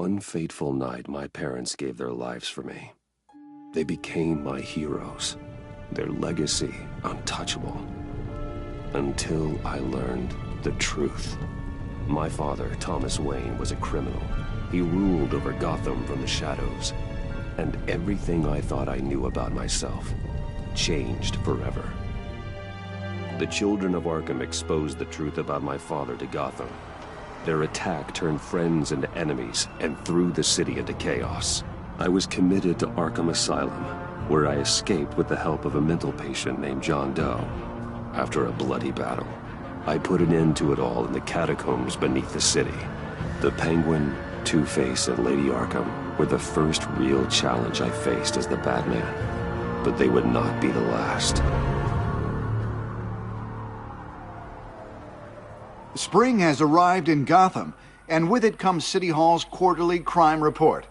one fateful night, my parents gave their lives for me. They became my heroes, their legacy untouchable. Until I learned the truth. My father, Thomas Wayne, was a criminal. He ruled over Gotham from the shadows. And everything I thought I knew about myself changed forever. The children of Arkham exposed the truth about my father to Gotham. Their attack turned friends into enemies and threw the city into chaos. I was committed to Arkham Asylum, where I escaped with the help of a mental patient named John Doe. After a bloody battle, I put an end to it all in the catacombs beneath the city. The Penguin, Two-Face, and Lady Arkham were the first real challenge I faced as the Batman. But they would not be the last. Spring has arrived in Gotham, and with it comes City Hall's quarterly crime report.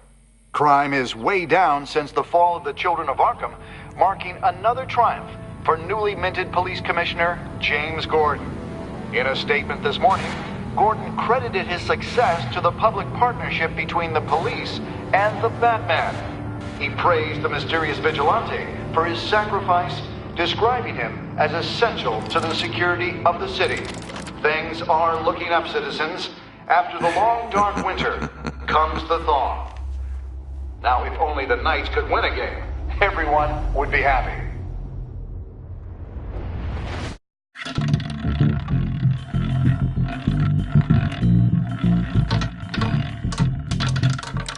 Crime is way down since the fall of the Children of Arkham, marking another triumph for newly minted Police Commissioner James Gordon. In a statement this morning, Gordon credited his success to the public partnership between the police and the Batman. He praised the mysterious vigilante for his sacrifice, describing him as essential to the security of the city. Things are looking up, citizens. After the long, dark winter comes the thaw. Now, if only the Knights could win a game, everyone would be happy.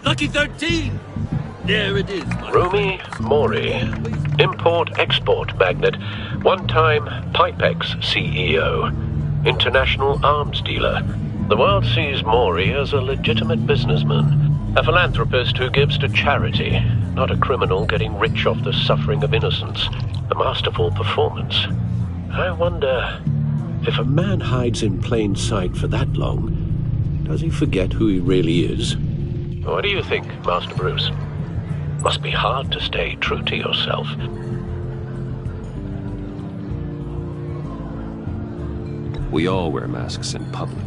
Lucky 13! There it is. Rumi Mori, import-export magnate, one-time Pipex CEO, international arms dealer. The world sees Mori as a legitimate businessman, a philanthropist who gives to charity, not a criminal getting rich off the suffering of innocence. A masterful performance. I wonder, if a man hides in plain sight for that long, does he forget who he really is? What do you think, Master Bruce? Must be hard to stay true to yourself. We all wear masks in public.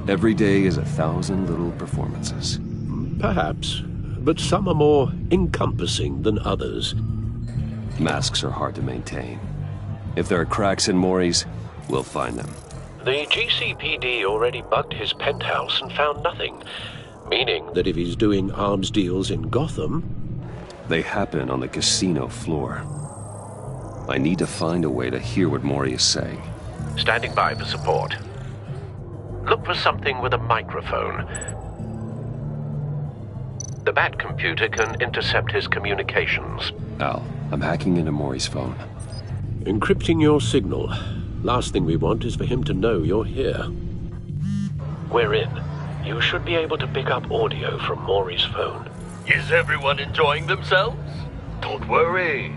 Every day is 1,000 little performances. Perhaps, but some are more encompassing than others. Masks are hard to maintain. If there are cracks in Mori's, we'll find them. The GCPD already bugged his penthouse and found nothing, meaning that if he's doing arms deals in Gotham... They happen on the casino floor. I need to find a way to hear what Mori is saying. Standing by for support. Look for something with a microphone. The Bat computer can intercept his communications. Al, I'm hacking into Mori's phone. Encrypting your signal. Last thing we want is for him to know you're here. We're in. You should be able to pick up audio from Mori's phone. Is everyone enjoying themselves? Don't worry.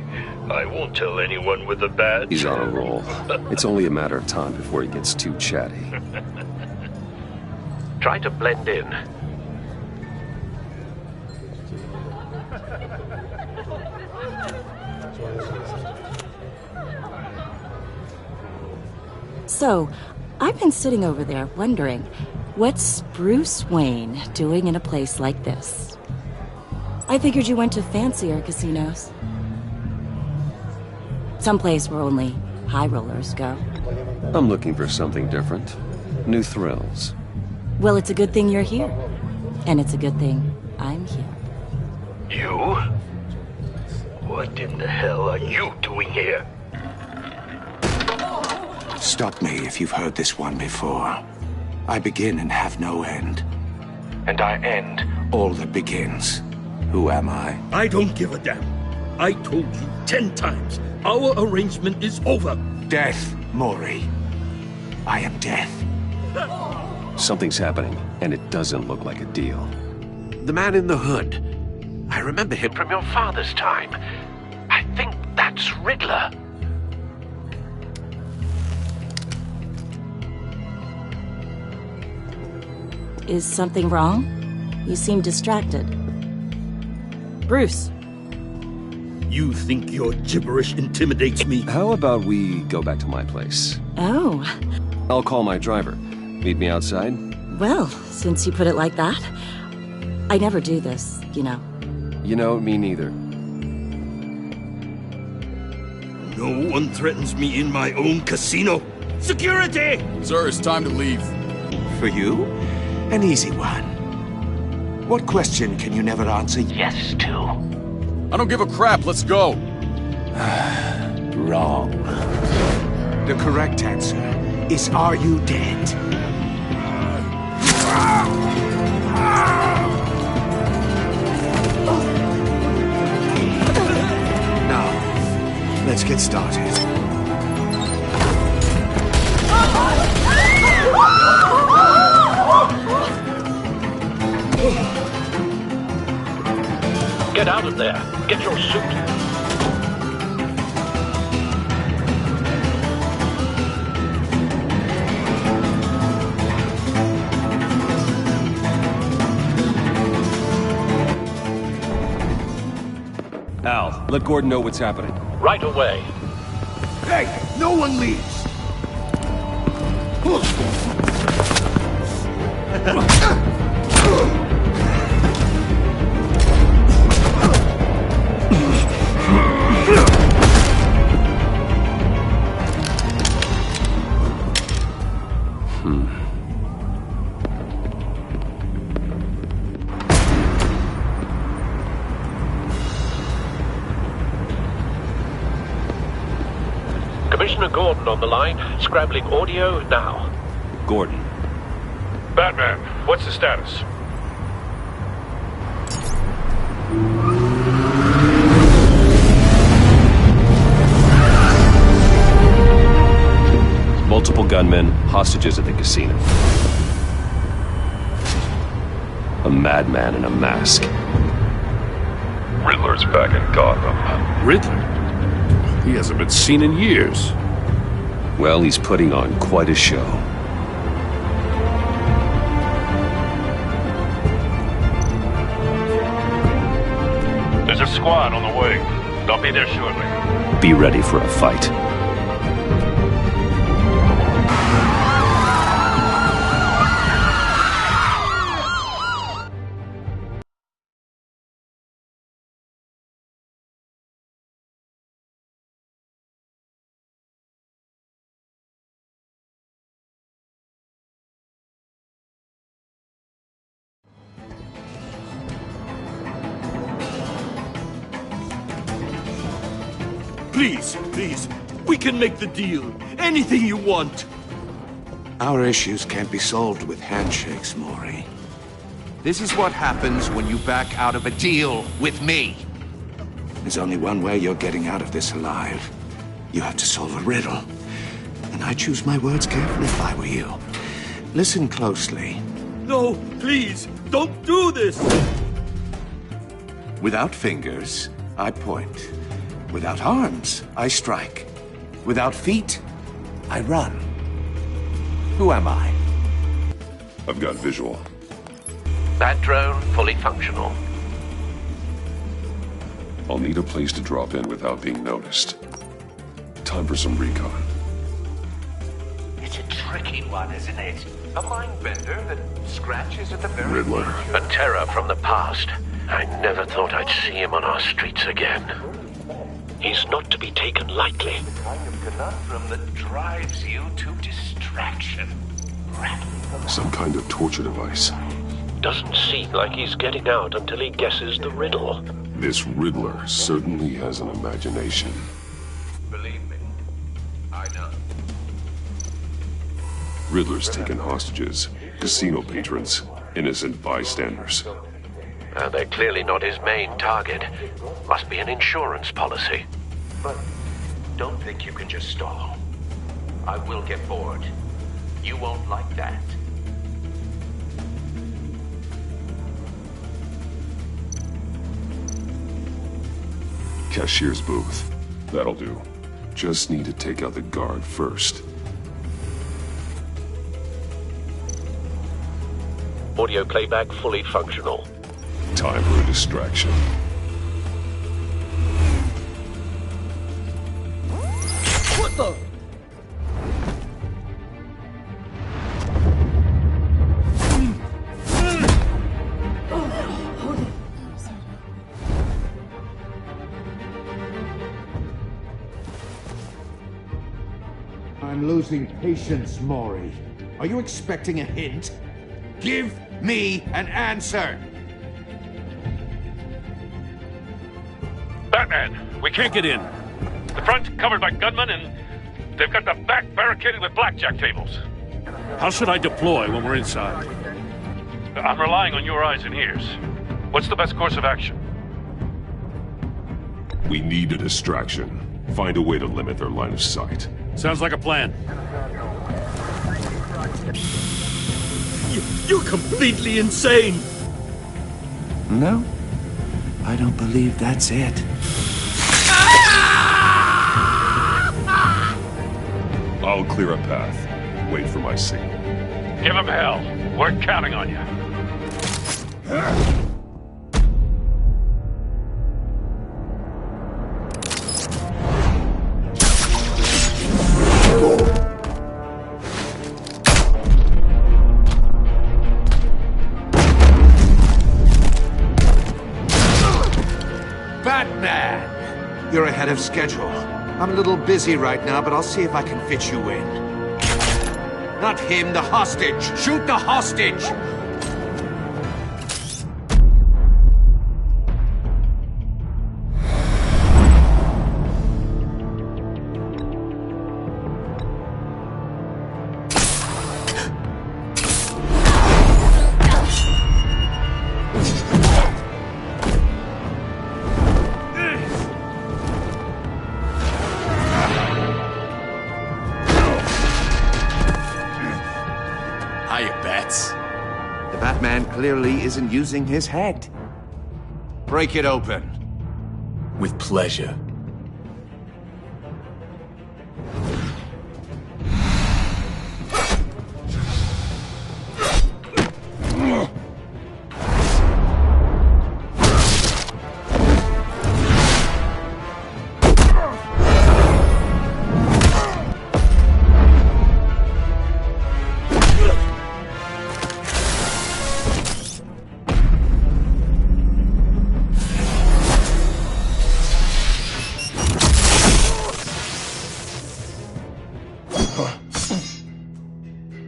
I won't tell anyone with a badge. He's on a roll. It's only a matter of time before he gets too chatty. Try to blend in. So, I've been sitting over there wondering, what's Bruce Wayne doing in a place like this? I figured you went to fancier casinos. Someplace where only high rollers go. I'm looking for something different. New thrills. Well, it's a good thing you're here. And it's a good thing I'm here. You? What in the hell are you doing here? Stop me if you've heard this one before. I begin and have no end. And I end all that begins. Who am I? I don't give a damn. I told you 10 times. Our arrangement is over. Death, Mori. I am death. Something's happening, and it doesn't look like a deal. The man in the hood. I remember him from your father's time. I think that's Riddler. Is something wrong? You seem distracted. Bruce. You think your gibberish intimidates me? How about we go back to my place? Oh. I'll call my driver. Meet me outside? Well, since you put it like that. I never do this, you know. You know, me neither. No one threatens me in my own casino. Security! Sir, it's time to leave. For you, an easy one. What question can you never answer yes to? I don't give a crap, let's go. Wrong. The correct answer is, are you dead? Now, let's get started. Get out of there. Get your suit. Al, let Gordon know what's happening. Right away. Hey, no one leaves! Commissioner Gordon on the line, scrabbling audio now. Gordon. Batman, what's the status? Multiple gunmen, hostages at the casino. A madman in a mask. Riddler's back in Gotham. Riddler? He hasn't been seen in years. Well, he's putting on quite a show. There's a squad on the way. They'll be there shortly. Be ready for a fight. Please, we can make the deal. Anything you want. Our issues can't be solved with handshakes, Maury. This is what happens when you back out of a deal with me. There's only one way you're getting out of this alive. You have to solve a riddle. And I choose my words carefully if I were you. Listen closely. No, please, don't do this! Without fingers, I point. Without arms, I strike. Without feet, I run. Who am I? I've got visual. That drone fully functional. I'll need a place to drop in without being noticed. Time for some recon. It's a tricky one, isn't it? A mind bender that scratches at the very Riddler. A terror from the past. I never thought I'd see him on our streets again. He's not to be taken lightly. The kind of conundrum that drives you to distraction. Some kind of torture device. Doesn't seem like he's getting out until he guesses the riddle. This Riddler certainly has an imagination. Believe me, I know. Riddler's taken hostages, casino patrons, innocent bystanders. They're clearly not his main target. Must be an insurance policy. But don't think you can just stall. I will get bored. You won't like that. Cashier's booth. That'll do. Just need to take out the guard first. Audio playback fully functional. Time for a distraction. What the? I'm losing patience, Maury. Are you expecting a hint? Give me an answer! Batman, we can't get in. The front covered by gunmen, and they've got the back barricaded with blackjack tables. How should I deploy when we're inside? I'm relying on your eyes and ears. What's the best course of action? We need a distraction. Find a way to limit their line of sight. Sounds like a plan. You're completely insane! No, I don't believe that's it. I'll clear a path. Wait for my signal. Give him hell. We're counting on you. Batman! You're ahead of schedule. I'm a little busy right now, but I'll see if I can fit you in. Not him, the hostage! Shoot the hostage! The Batman clearly isn't using his head. Break it open. With pleasure.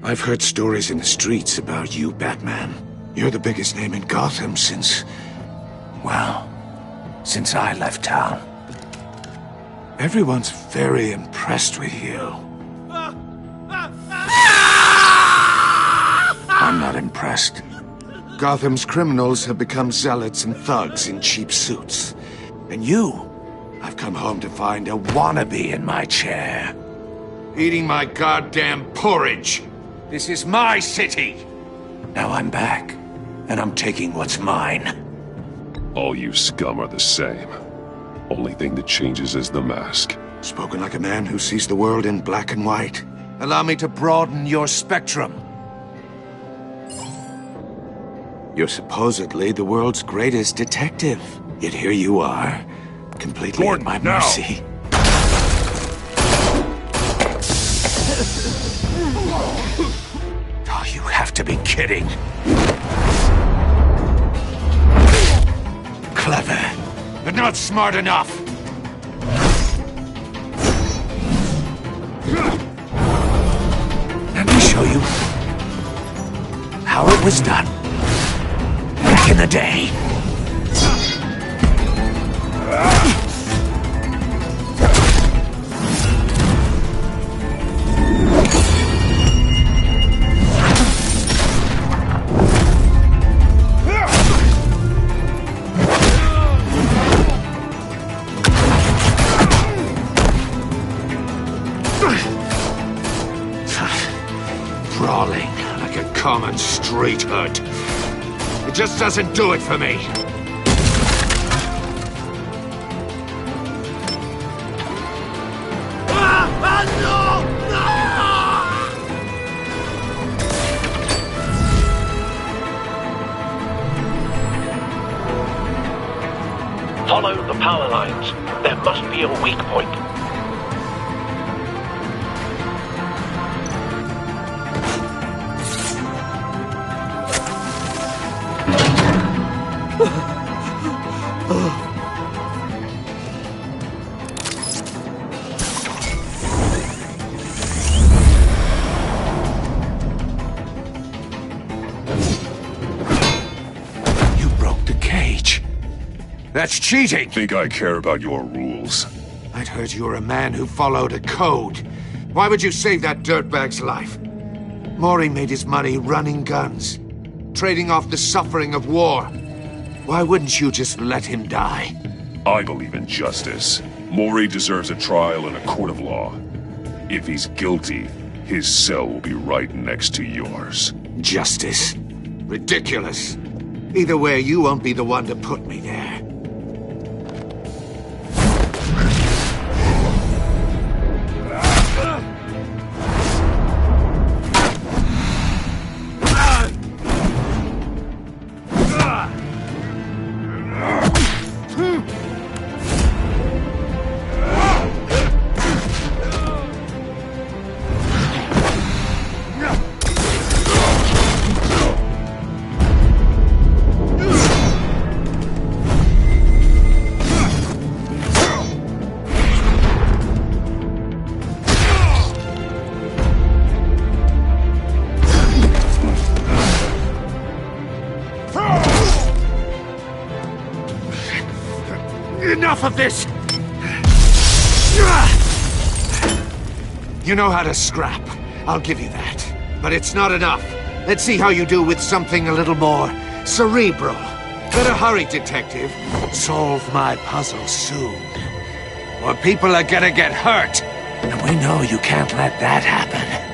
I've heard stories in the streets about you, Batman. You're the biggest name in Gotham since I left town. Everyone's very impressed with you. I'm not impressed. Gotham's criminals have become zealots and thugs in cheap suits. And I've come home to find a wannabe in my chair. Eating my goddamn porridge. This is my city! Now I'm back, and I'm taking what's mine. All you scum are the same. Only thing that changes is the mask. Spoken like a man who sees the world in black and white. Allow me to broaden your spectrum. You're supposedly the world's greatest detective. Yet here you are, completely at my mercy. Oh, you have to be kidding. Clever, but not smart enough. Let me show you how it was done back in the day. Brawling like a common street hood. It just doesn't do it for me. Follow the power lines. There must be a weak point. That's cheating! Think I care about your rules? I'd heard you were a man who followed a code. Why would you save that dirtbag's life? Maury made his money running guns, trading off the suffering of war. Why wouldn't you just let him die? I believe in justice. Maury deserves a trial in a court of law. If he's guilty, his cell will be right next to yours. Justice? Ridiculous. Either way, you won't be the one to put me there. Enough of this! You know how to scrap. I'll give you that. But it's not enough. Let's see how you do with something a little more cerebral. Better hurry, detective. Solve my puzzle soon. Or people are gonna get hurt. And we know you can't let that happen.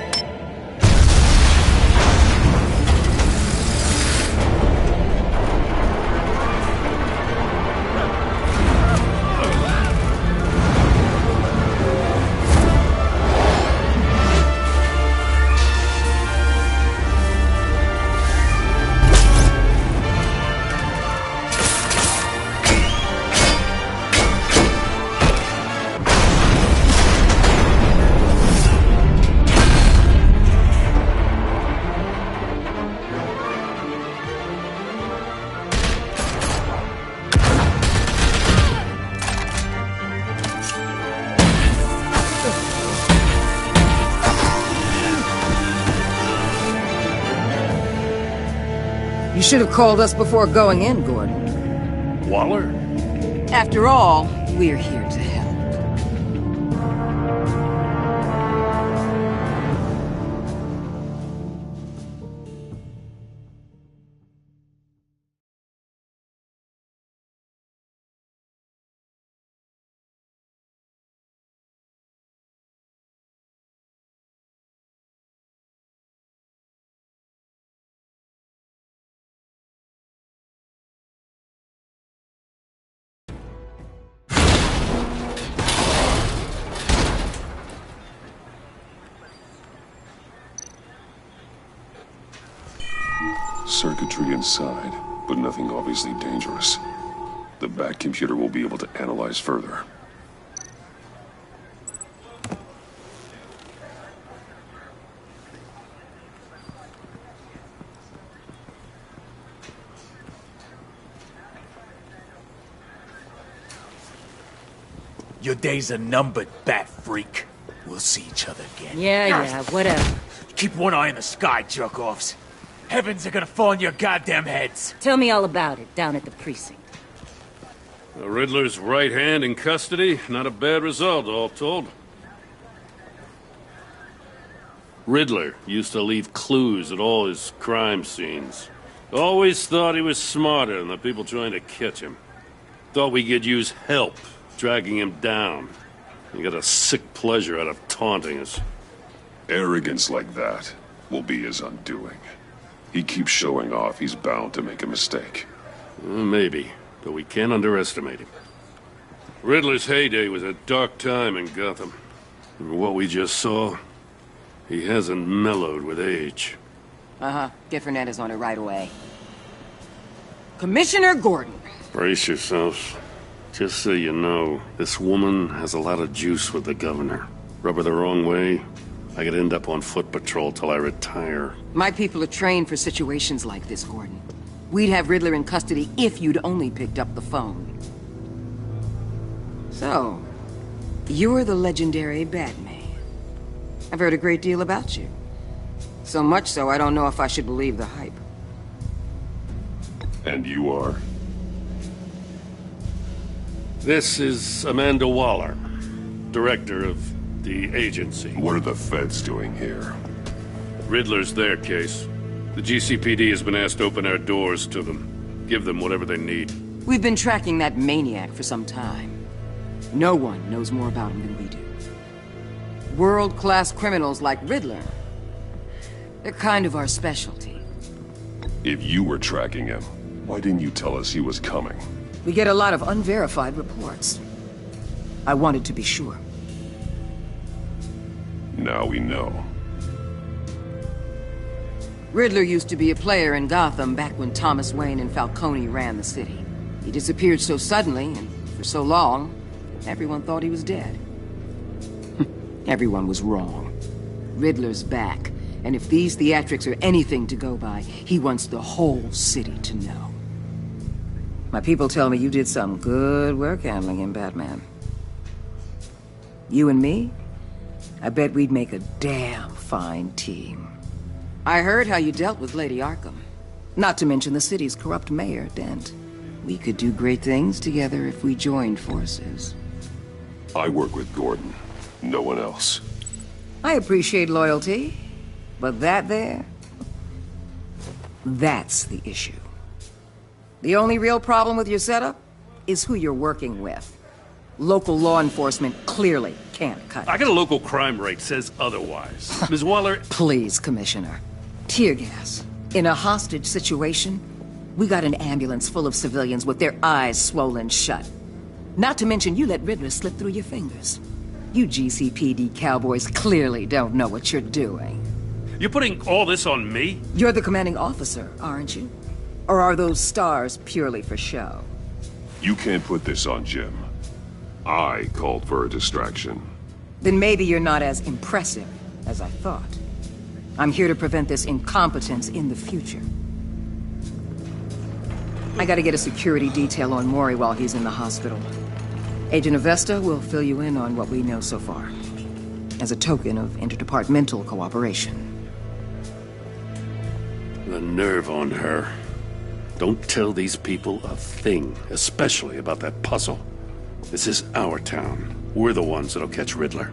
You should have called us before going in, Gordon. Waller? After all, we're here to help. Circuitry inside, but nothing obviously dangerous. The back computer will be able to analyze further. Your days are numbered, bat freak. We'll see each other again. Yeah, whatever. Keep one eye in the sky, jerk-offs. Heavens are gonna fall on your goddamn heads. Tell me all about it down at the precinct. The Riddler's right hand in custody. Not a bad result, all told. Riddler used to leave clues at all his crime scenes. Always thought he was smarter than the people trying to catch him. Thought we could use help dragging him down. He got a sick pleasure out of taunting us. Arrogance like that will be his undoing. He keeps showing off, he's bound to make a mistake. Maybe, but we can't underestimate him. Riddler's heyday was a dark time in Gotham. And what we just saw, he hasn't mellowed with age. Uh-huh. Get Fernandez on it right away. Commissioner Gordon. Brace yourselves. Just so you know, this woman has a lot of juice with the governor. Rub her the wrong way, I could end up on foot patrol till I retire. My people are trained for situations like this, Gordon. We'd have Riddler in custody if you'd only picked up the phone. So, you're the legendary Batman. I've heard a great deal about you. So much so, I don't know if I should believe the hype. And you are? This is Amanda Waller, director of the agency. What are the feds doing here? Riddler's their case. The GCPD has been asked to open our doors to them. Give them whatever they need. We've been tracking that maniac for some time. No one knows more about him than we do. World-class criminals like Riddler. They're kind of our specialty. If you were tracking him, why didn't you tell us he was coming? We get a lot of unverified reports. I wanted to be sure. Now we know. Riddler used to be a player in Gotham back when Thomas Wayne and Falcone ran the city. He disappeared so suddenly and for so long, everyone thought he was dead. Everyone was wrong. Riddler's back, and if these theatrics are anything to go by, he wants the whole city to know. My people tell me you did some good work handling him, Batman. You and me? I bet we'd make a damn fine team. I heard how you dealt with Lady Arkham. Not to mention the city's corrupt mayor, Dent. We could do great things together if we joined forces. I work with Gordon. No one else. I appreciate loyalty, but that there... that's the issue. The only real problem with your setup is who you're working with. Local law enforcement clearly can't cut it. I got a local crime rate says otherwise. Ms. Waller... Please, Commissioner. Tear gas. In a hostage situation, we got an ambulance full of civilians with their eyes swollen shut. Not to mention you let Riddler slip through your fingers. You GCPD cowboys clearly don't know what you're doing. You're putting all this on me? You're the commanding officer, aren't you? Or are those stars purely for show? You can't put this on Jim. I called for a distraction. Then maybe you're not as impressive as I thought. I'm here to prevent this incompetence in the future. I gotta get a security detail on Mori while he's in the hospital. Agent Avesta will fill you in on what we know so far, as a token of interdepartmental cooperation. The nerve on her. Don't tell these people a thing, especially about that puzzle. This is our town. We're the ones that'll catch Riddler.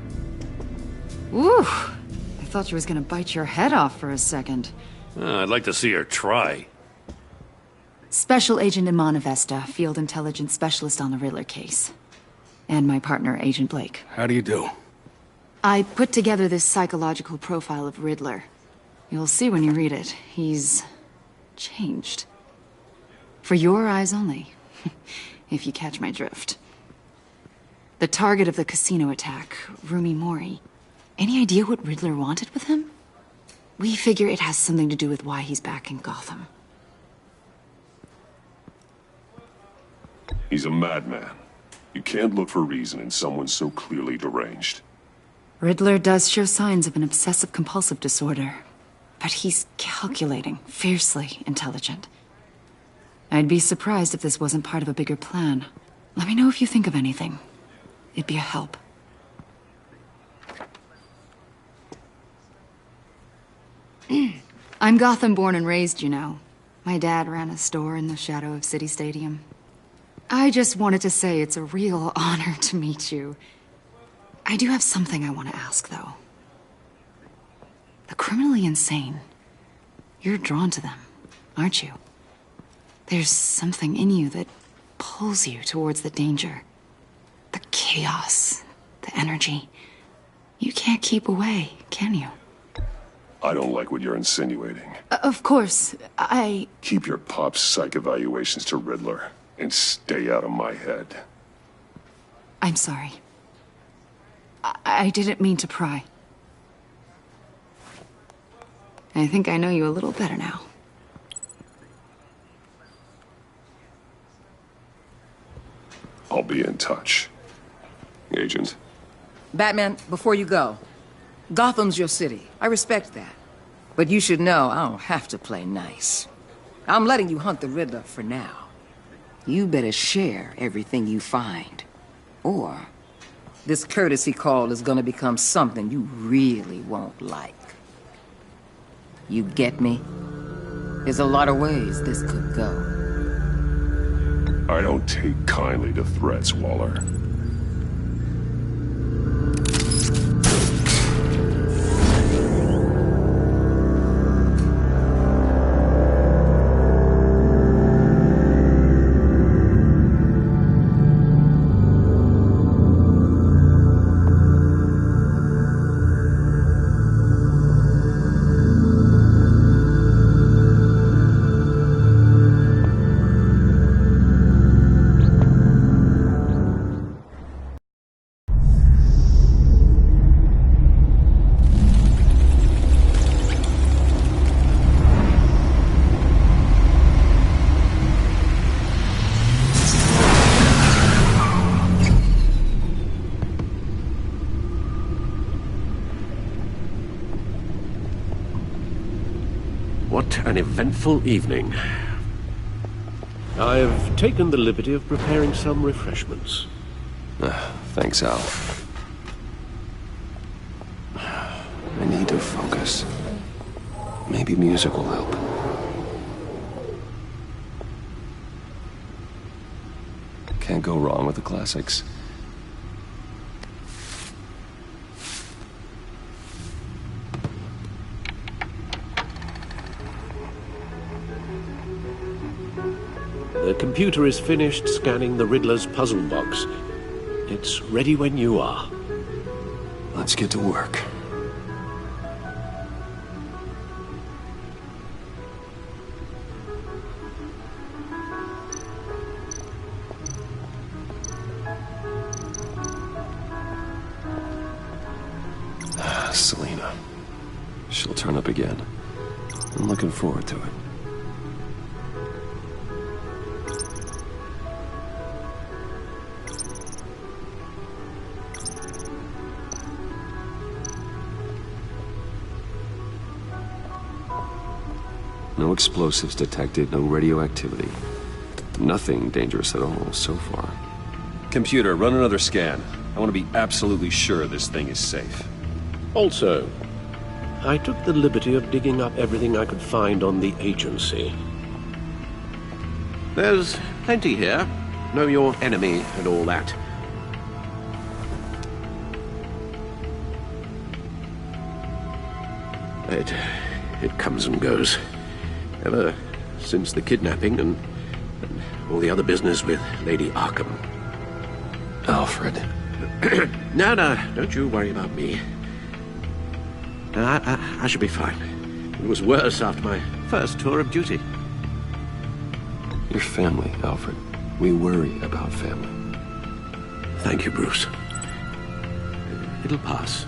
Ooh, I thought she was gonna bite your head off for a second. I'd like to see her try. Special Agent Iman Avesta, Field Intelligence Specialist on the Riddler case. And my partner, Agent Blake. How do you do? I put together this psychological profile of Riddler. You'll see when you read it. He's... changed. For your eyes only, if you catch my drift. The target of the casino attack, Rumi Mori. Any idea what Riddler wanted with him? We figure it has something to do with why he's back in Gotham. He's a madman. You can't look for reason in someone so clearly deranged. Riddler does show signs of an obsessive-compulsive disorder, but he's calculating, fiercely intelligent. I'd be surprised if this wasn't part of a bigger plan. Let me know if you think of anything. It'd be a help. I'm Gotham born and raised, you know. My dad ran a store in the shadow of City Stadium. I just wanted to say it's a real honor to meet you. I do have something I want to ask, though. The criminally insane. You're drawn to them, aren't you? There's something in you that pulls you towards the danger. The chaos, the energy. You can't keep away, can you? I don't like what you're insinuating. Of course, I... Keep your pop psych evaluations to Riddler. And stay out of my head. I'm sorry. I didn't mean to pry. I think I know you a little better now. I'll be in touch. Agent. Batman, before you go, Gotham's your city. I respect that. But you should know I don't have to play nice. I'm letting you hunt the Riddler for now. You better share everything you find. Or this courtesy call is gonna become something you really won't like. You get me? There's a lot of ways this could go. I don't take kindly to threats, Waller. What an eventful evening. I've taken the liberty of preparing some refreshments. Thanks, Al. I need to focus. Maybe music will help. Can't go wrong with the classics. The computer is finished scanning the Riddler's puzzle box. It's ready when you are. Let's get to work. Selena. She'll turn up again. I'm looking forward to it. No explosives detected, no radioactivity. Nothing dangerous at all so far. Computer, run another scan. I want to be absolutely sure this thing is safe. Also, I took the liberty of digging up everything I could find on the agency. There's plenty here. Know your enemy and all that. It comes and goes. Ever since the kidnapping and all the other business with Lady Arkham. Alfred. No, don't you worry about me. I should be fine. It was worse after my first tour of duty. Your family, Alfred. We worry about family. Thank you, Bruce. It'll pass.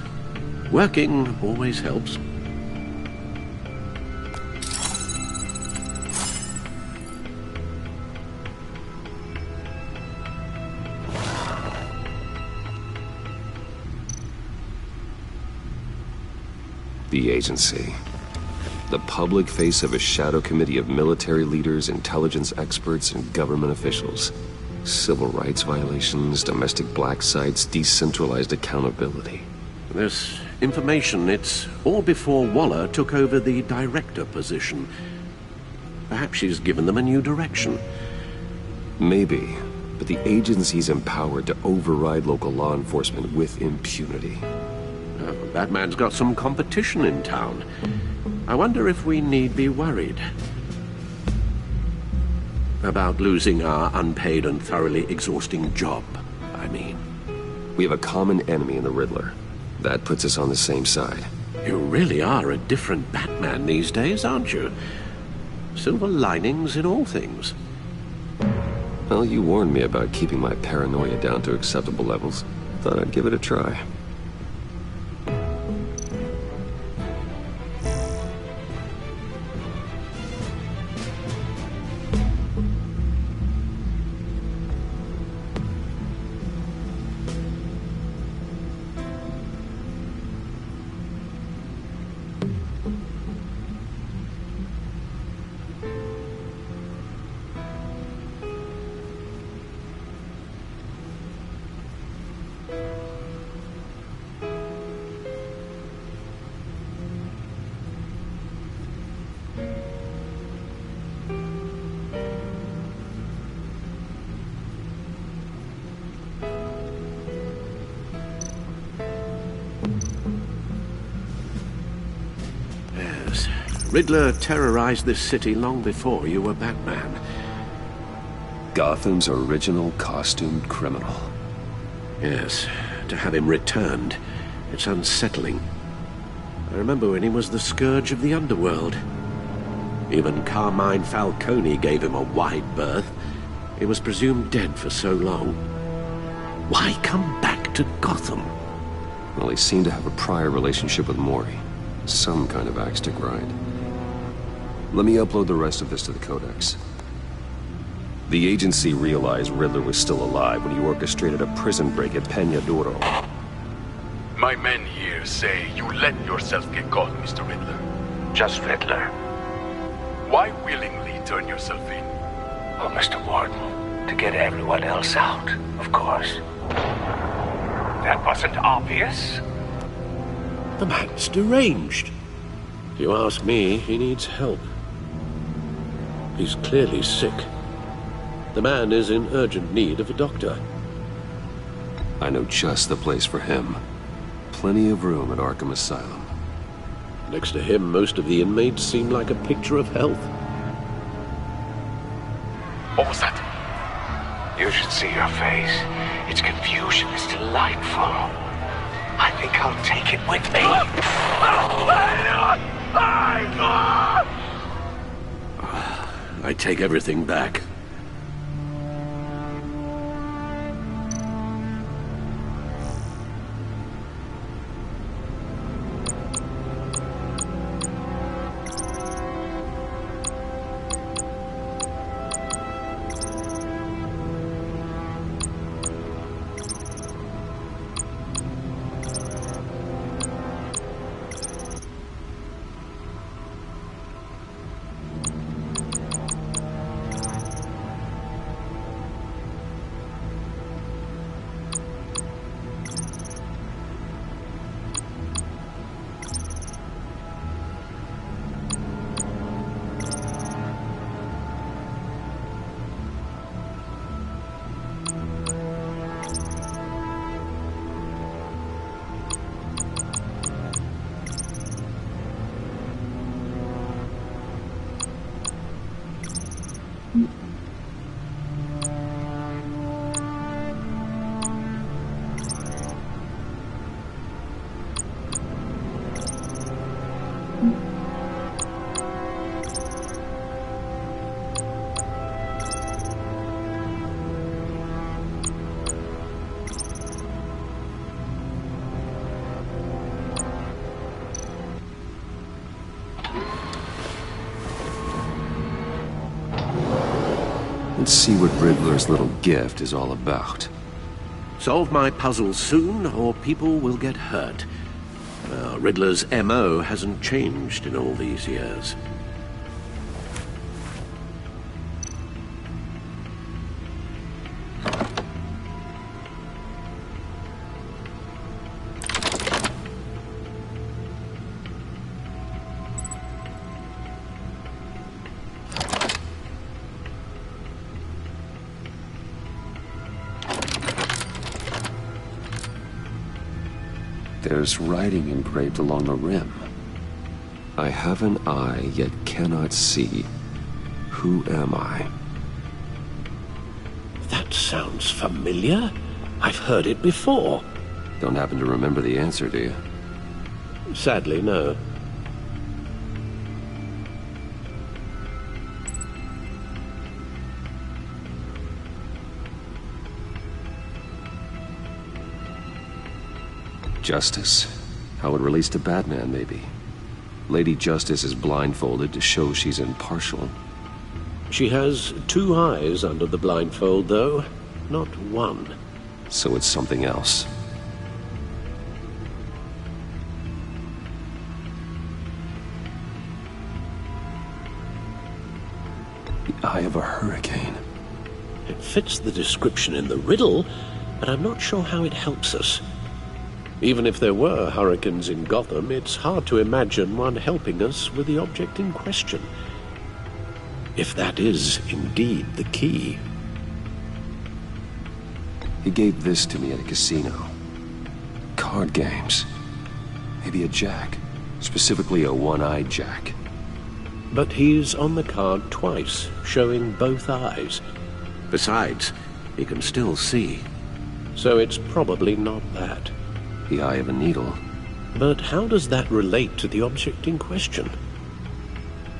Working always helps. The agency. The public face of a shadow committee of military leaders, intelligence experts, and government officials. Civil rights violations, domestic black sites, decentralized accountability. This information, it's all before Waller took over the director position. Perhaps she's given them a new direction. Maybe, but the agency's empowered to override local law enforcement with impunity. Batman's got some competition in town. I wonder if we need be worried about losing our unpaid and thoroughly exhausting job, I mean. We have a common enemy in the Riddler. That puts us on the same side. You really are a different Batman these days, aren't you? Silver linings in all things. Well, you warned me about keeping my paranoia down to acceptable levels. Thought I'd give it a try. Yes. Riddler terrorized this city long before you were Batman. Gotham's original costumed criminal. Yes. To have him returned, it's unsettling. I remember when he was the scourge of the underworld. Even Carmine Falcone gave him a wide berth. He was presumed dead for so long. Why come back to Gotham? Well, he seemed to have a prior relationship with Mori. Some kind of axe to grind. Let me upload the rest of this to the Codex. The agency realized Riddler was still alive when he orchestrated a prison break at Peña Duro. My men here say you let yourself get caught, Mr. Riddler. Just Riddler. Why willingly turn yourself in? Oh, Mr. Warden, to get everyone else out, of course. That wasn't obvious. The man's deranged. If you ask me, he needs help. He's clearly sick. The man is in urgent need of a doctor. I know just the place for him. Plenty of room at Arkham Asylum. Next to him, most of the inmates seem like a picture of health. What was that? You should see your face. Its confusion is delightful. I think I'll take it with me. I take everything back. Let's see what Riddler's little gift is all about. Solve my puzzle soon, or people will get hurt. Riddler's MO hasn't changed in all these years. There's writing engraved along the rim. I have an eye, yet cannot see. Who am I? That sounds familiar. I've heard it before. Don't happen to remember the answer, do you? Sadly, no. Justice. How it relates to Batman, maybe. Lady Justice is blindfolded to show she's impartial. She has two eyes under the blindfold, though. Not one. So it's something else. The eye of a hurricane. It fits the description in the riddle, but I'm not sure how it helps us. Even if there were hurricanes in Gotham, it's hard to imagine one helping us with the object in question. If that is indeed the key. He gave this to me at a casino. Card games. Maybe a jack. Specifically a one-eyed jack. But he's on the card twice, showing both eyes. Besides, he can still see. So it's probably not that. The eye of a needle. But how does that relate to the object in question?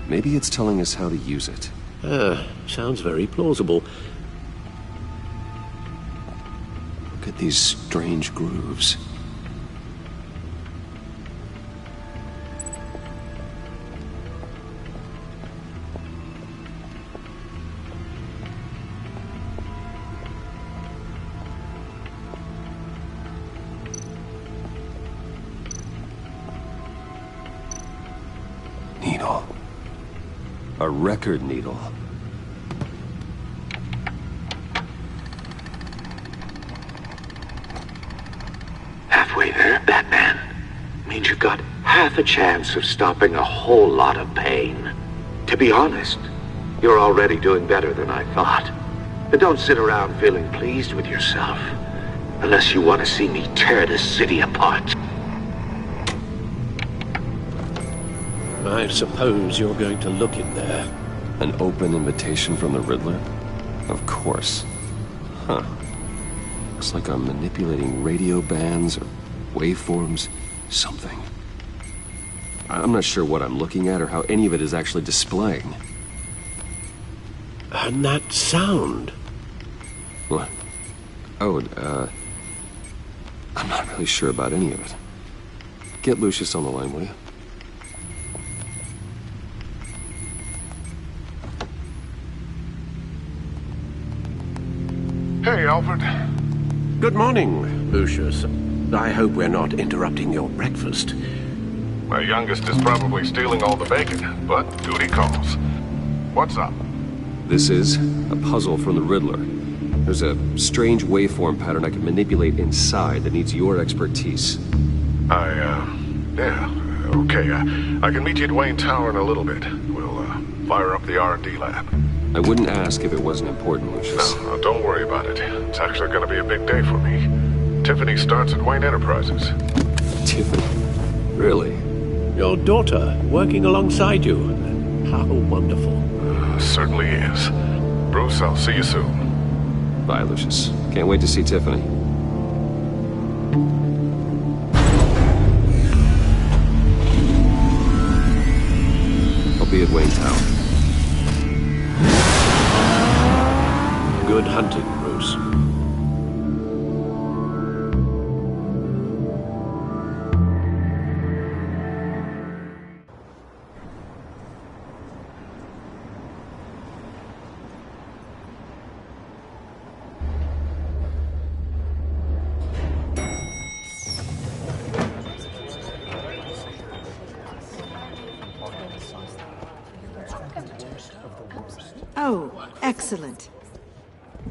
Maybe it's telling us how to use it. Sounds very plausible. Look at these strange grooves. Needle. A record needle. Halfway there, Batman. Means you've got half a chance of stopping a whole lot of pain. To be honest, you're already doing better than I thought. But don't sit around feeling pleased with yourself. Unless you want to see me tear this city apart. I suppose you're going to look in there. An open invitation from the Riddler? Of course. Huh. Looks like I'm manipulating radio bands or waveforms. Something. I'm not sure what I'm looking at or how any of it is actually displaying. And that sound. What? Oh, I'm not really sure about any of it. Get Lucius on the line, will you? Hey, Alfred. Good morning, Lucius. I hope we're not interrupting your breakfast. My youngest is probably stealing all the bacon, but duty calls. What's up? This is a puzzle from the Riddler. There's a strange waveform pattern I can manipulate inside that needs your expertise. Yeah, okay. I can meet you at Wayne Tower in a little bit. We'll, fire up the R&D lab. I wouldn't ask if it wasn't important, Lucius. No, don't worry about it. It's actually gonna be a big day for me. Tiffany starts at Wayne Enterprises. Tiffany? Really? Your daughter, working alongside you. How wonderful. Certainly is. Bruce, I'll see you soon. Bye, Lucius. Can't wait to see Tiffany. I'll be at Wayne Tower. Good hunting, Bruce. Oh, excellent.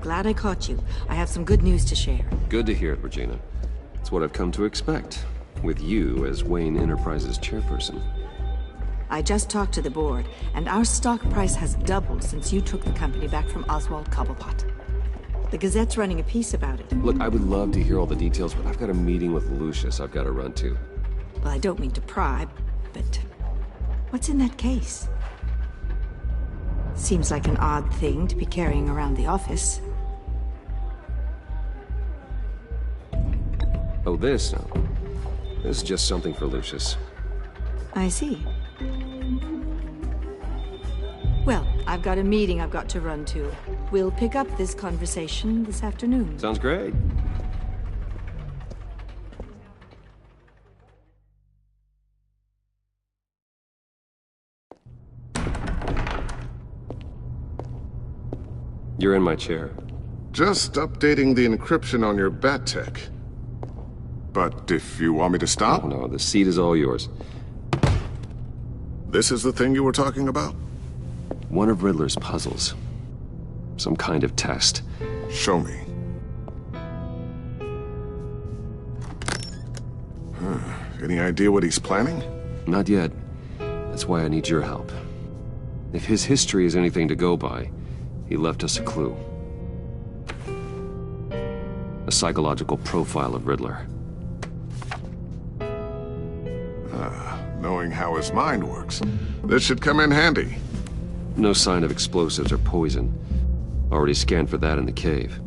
Glad I caught you. I have some good news to share. Good to hear it, Regina. It's what I've come to expect, with you as Wayne Enterprises chairperson. I just talked to the board, and our stock price has doubled since you took the company back from Oswald Cobblepot. The Gazette's running a piece about it. Look, I would love to hear all the details, but I've got a meeting with Lucius I've got to run to. Well, I don't mean to pry, but what's in that case? Seems like an odd thing to be carrying around the office. Oh, this? No. This is just something for Lucius. I see. Well, I've got a meeting I've got to run to. We'll pick up this conversation this afternoon. Sounds great. You're in my chair. Just updating the encryption on your bat tech. But if you want me to stop? Oh, no, the seat is all yours. This is the thing you were talking about? One of Riddler's puzzles. Some kind of test. Show me. Any idea what he's planning? Not yet. That's why I need your help. If his history is anything to go by, he left us a clue. A psychological profile of Riddler. Knowing how his mind works, this should come in handy. No sign of explosives or poison. Already scanned for that in the cave.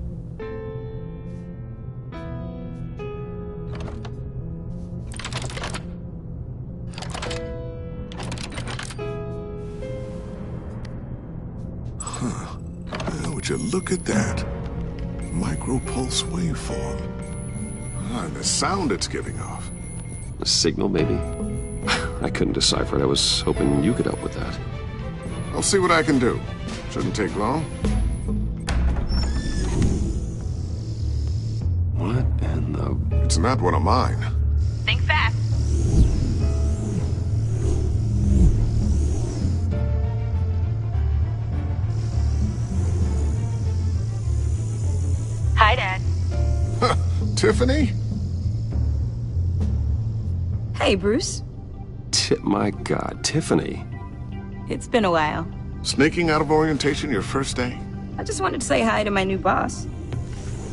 Would you look at that? Micro-pulse waveform. And the sound it's giving off. A signal, maybe? I couldn't decipher it. I was hoping you could help with that. I'll see what I can do. Shouldn't take long. What in the... It's not one of mine. Think fast. Hi, Dad. Tiffany? Hey, Bruce. My God, Tiffany. It's been a while. Sneaking out of orientation your first day? I just wanted to say hi to my new boss.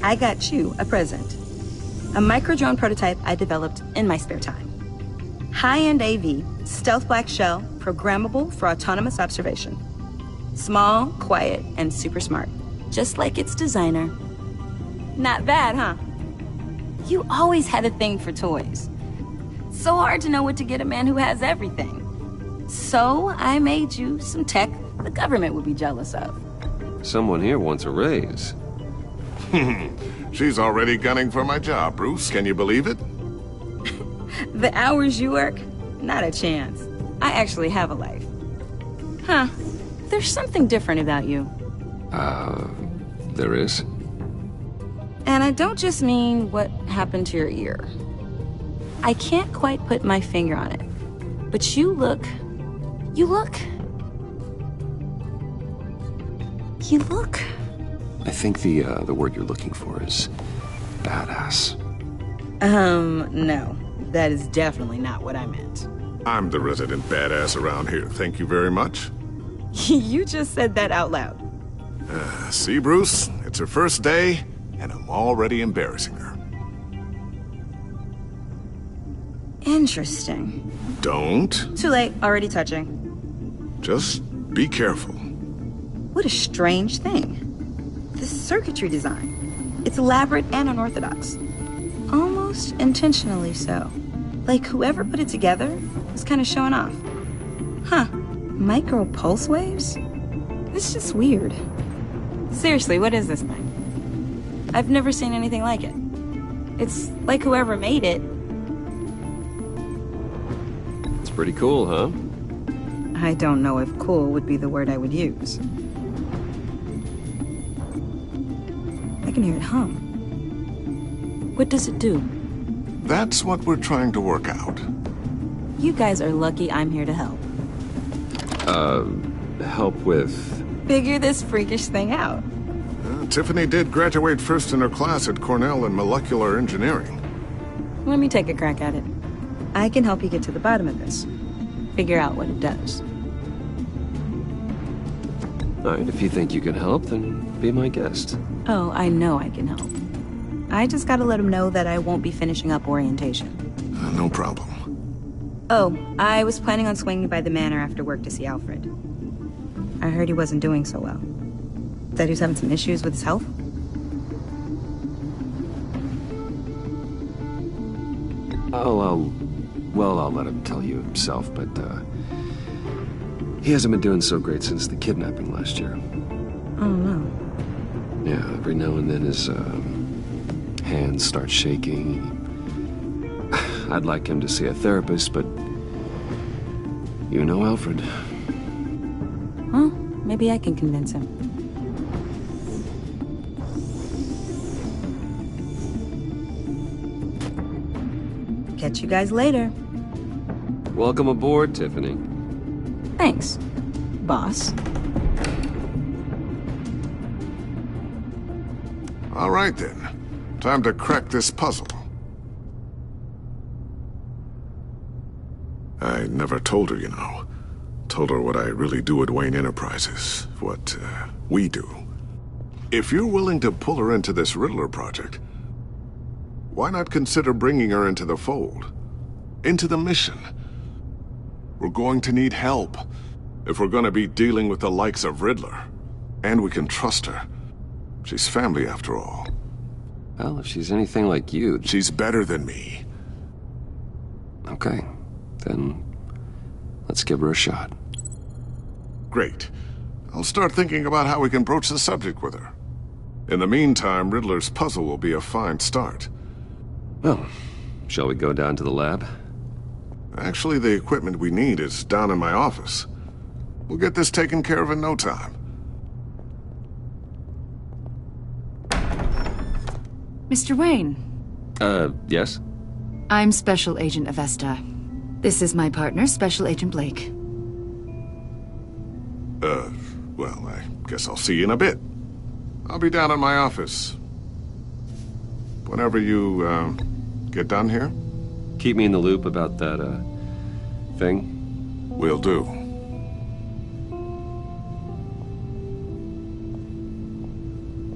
I got you a present. A micro-drone prototype I developed in my spare time. High-end AV, stealth black shell, programmable for autonomous observation. Small, quiet, and super smart. Just like its designer. Not bad, huh? You always had a thing for toys. So hard to know what to get a man who has everything. So I made you some tech the government would be jealous of. Someone here wants a raise. She's already gunning for my job, Bruce. Can you believe it? The hours you work? Not a chance. I actually have a life. Huh. There's something different about you. There is? And I don't just mean what happened to your ear. I can't quite put my finger on it. But you look... I think the word you're looking for is badass. No. That is definitely not what I meant. I'm the resident badass around here. Thank you very much. You just said that out loud. See, Bruce? It's her first day, and I'm already embarrassing her. Interesting. Don't. Too late. Already touching. Just be careful. What a strange thing. The circuitry design. It's elaborate and unorthodox. Almost intentionally so. Like whoever put it together was kind of showing off. Huh. Micro pulse waves? It's just weird. Seriously, what is this thing? I've never seen anything like it. It's like whoever made it. It's pretty cool, huh? I don't know if cool would be the word I would use. I can hear it hum. What does it do? That's what we're trying to work out. You guys are lucky I'm here to help. Help with... Figure this freakish thing out. Tiffany did graduate first in her class at Cornell in molecular engineering. Let me take a crack at it. I can help you get to the bottom of this. Figure out what it does. All right, if you think you can help, then be my guest. Oh, I know I can help. I just gotta let him know that I won't be finishing up orientation. No problem. Oh, I was planning on swinging by the manor after work to see Alfred. I heard he wasn't doing so well. That he was having some issues with his health? I'll let him tell you himself, but, he hasn't been doing so great since the kidnapping last year. Oh, no. Yeah, every now and then his, hands start shaking. I'd like him to see a therapist, but... You know Alfred. Well, maybe I can convince him. Catch you guys later. Welcome aboard, Tiffany. Thanks, boss. All right, then. Time to crack this puzzle. I never told her, you know. Told her what I really do at Wayne Enterprises. What, we do. If you're willing to pull her into this Riddler project, why not consider bringing her into the fold? Into the mission? We're going to need help if we're going to be dealing with the likes of Riddler. And we can trust her. She's family after all. Well, if she's anything like you... She's better than me. Okay, then let's give her a shot. Great. I'll start thinking about how we can broach the subject with her. In the meantime, Riddler's puzzle will be a fine start. Well, shall we go down to the lab? Actually, the equipment we need is down in my office. We'll get this taken care of in no time. Mr. Wayne. Yes? I'm Special Agent Avesta. This is my partner, Special Agent Blake. Well, I guess I'll see you in a bit. I'll be down in my office. Whenever you, get done here? Keep me in the loop about that, thing? Will do.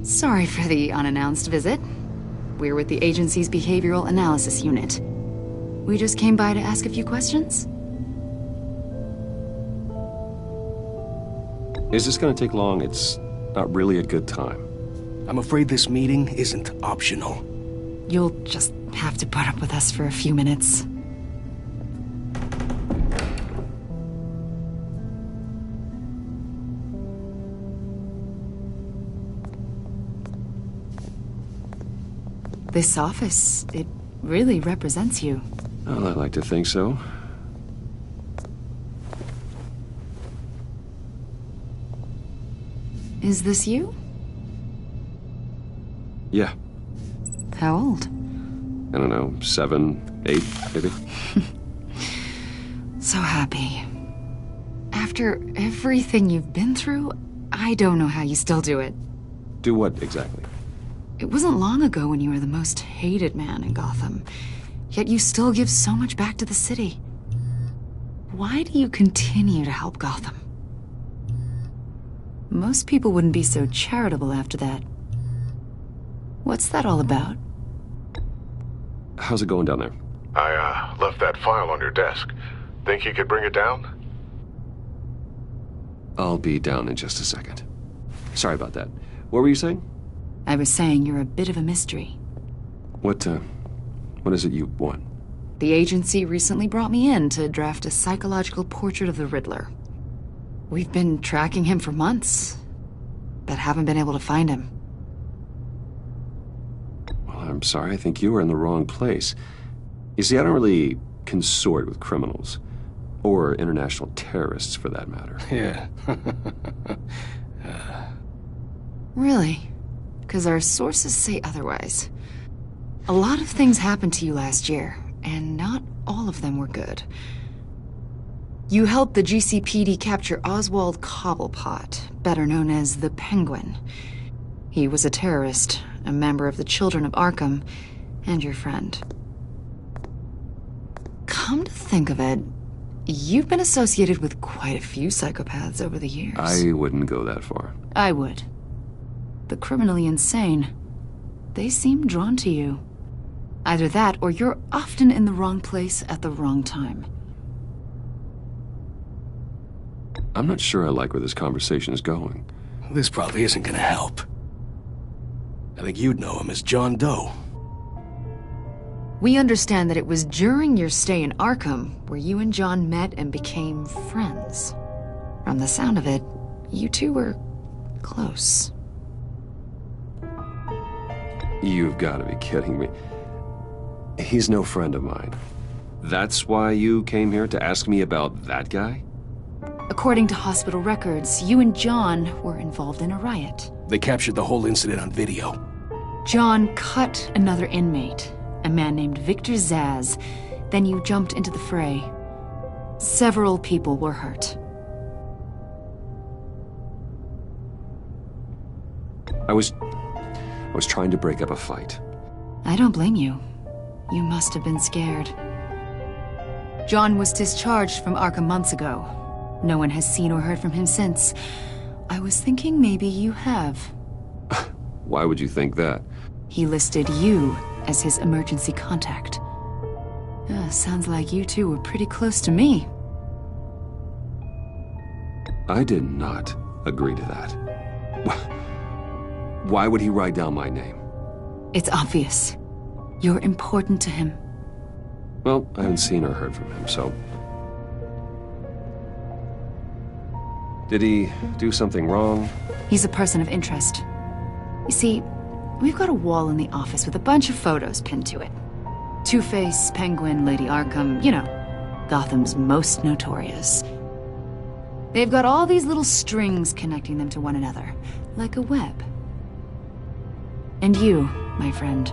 Sorry for the unannounced visit. We're with the agency's Behavioral Analysis Unit. We just came by to ask a few questions. Is this gonna take long? It's not really a good time. I'm afraid this meeting isn't optional. You'll just have to put up with us for a few minutes. This office, it really represents you. Well, I like to think so. Is this you? Yeah. How old? I don't know, 7, 8, maybe? So happy. After everything you've been through, I don't know how you still do it. Do what, exactly? It wasn't long ago when you were the most hated man in Gotham, yet you still give so much back to the city. Why do you continue to help Gotham? Most people wouldn't be so charitable after that. What's that all about? How's it going down there? I, left that file on your desk. Think you could bring it down? I'll be down in just a second. Sorry about that. What were you saying? I was saying you're a bit of a mystery. What is it you want? The agency recently brought me in to draft a psychological portrait of the Riddler. We've been tracking him for months, but haven't been able to find him. Well, I'm sorry. I think you were in the wrong place. You see, I don't really consort with criminals. Or international terrorists, for that matter. Yeah. Really? Because our sources say otherwise. A lot of things happened to you last year, and not all of them were good. You helped the GCPD capture Oswald Cobblepot, better known as the Penguin. He was a terrorist, a member of the Children of Arkham, and your friend. Come to think of it, you've been associated with quite a few psychopaths over the years. I wouldn't go that far. I would. The criminally insane. They seem drawn to you. Either that, or you're often in the wrong place at the wrong time. I'm not sure I like where this conversation is going. This probably isn't gonna help. I think you'd know him as John Doe. We understand that it was during your stay in Arkham where you and John met and became friends. From the sound of it, you two were close. You've got to be kidding me. He's no friend of mine. That's why you came here to ask me about that guy? According to hospital records, you and John were involved in a riot. They captured the whole incident on video. John cut another inmate, a man named Victor Zsasz. Then you jumped into the fray. Several people were hurt. I was trying to break up a fight. I don't blame you. You must have been scared. John was discharged from Arkham months ago. No one has seen or heard from him since. I was thinking maybe you have. Why would you think that? He listed you as his emergency contact. Sounds like you two were pretty close to me. I did not agree to that. Why would he write down my name? It's obvious. You're important to him. Well, I haven't seen or heard from him, so... Did he do something wrong? He's a person of interest. You see, we've got a wall in the office with a bunch of photos pinned to it. Two-Face, Penguin, Lady Arkham, you know, Gotham's most notorious. They've got all these little strings connecting them to one another, like a web. And you, my friend,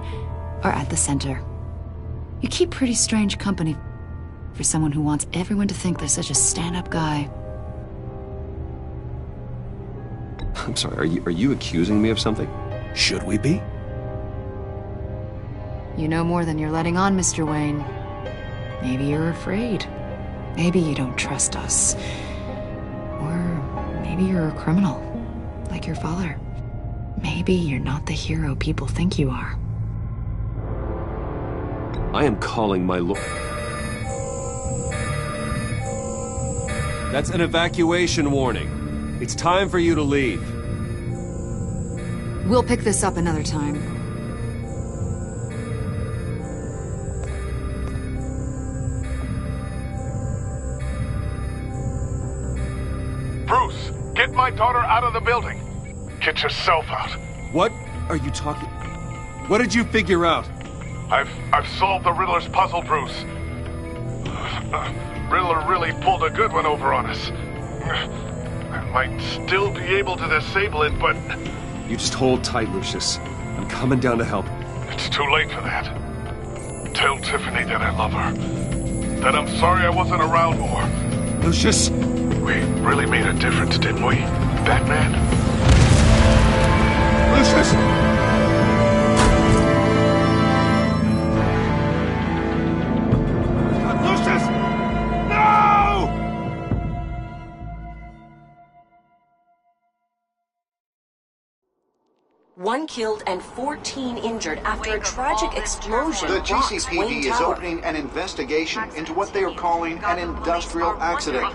are at the center. You keep pretty strange company for someone who wants everyone to think they're such a stand-up guy. I'm sorry, are you accusing me of something? Should we be? You know more than you're letting on, Mr. Wayne. Maybe you're afraid. Maybe you don't trust us. Or maybe you're a criminal, like your father. Maybe you're not the hero people think you are. I am calling my lord. That's an evacuation warning. It's time for you to leave. We'll pick this up another time. Bruce, get my daughter out of the building. Get yourself out. What are you talking... What did you figure out? I've solved the Riddler's puzzle, Bruce. Riddler really pulled a good one over on us. I might still be able to disable it, but... You just hold tight, Lucius. I'm coming down to help. It's too late for that. Tell Tiffany that I love her. That I'm sorry I wasn't around more. Lucius! We really made a difference, didn't we, Batman? Lucius! One killed and 14 injured after a tragic explosion. The rocks GCPD Wayne is Tower. opening an investigation into what they are calling an industrial accident.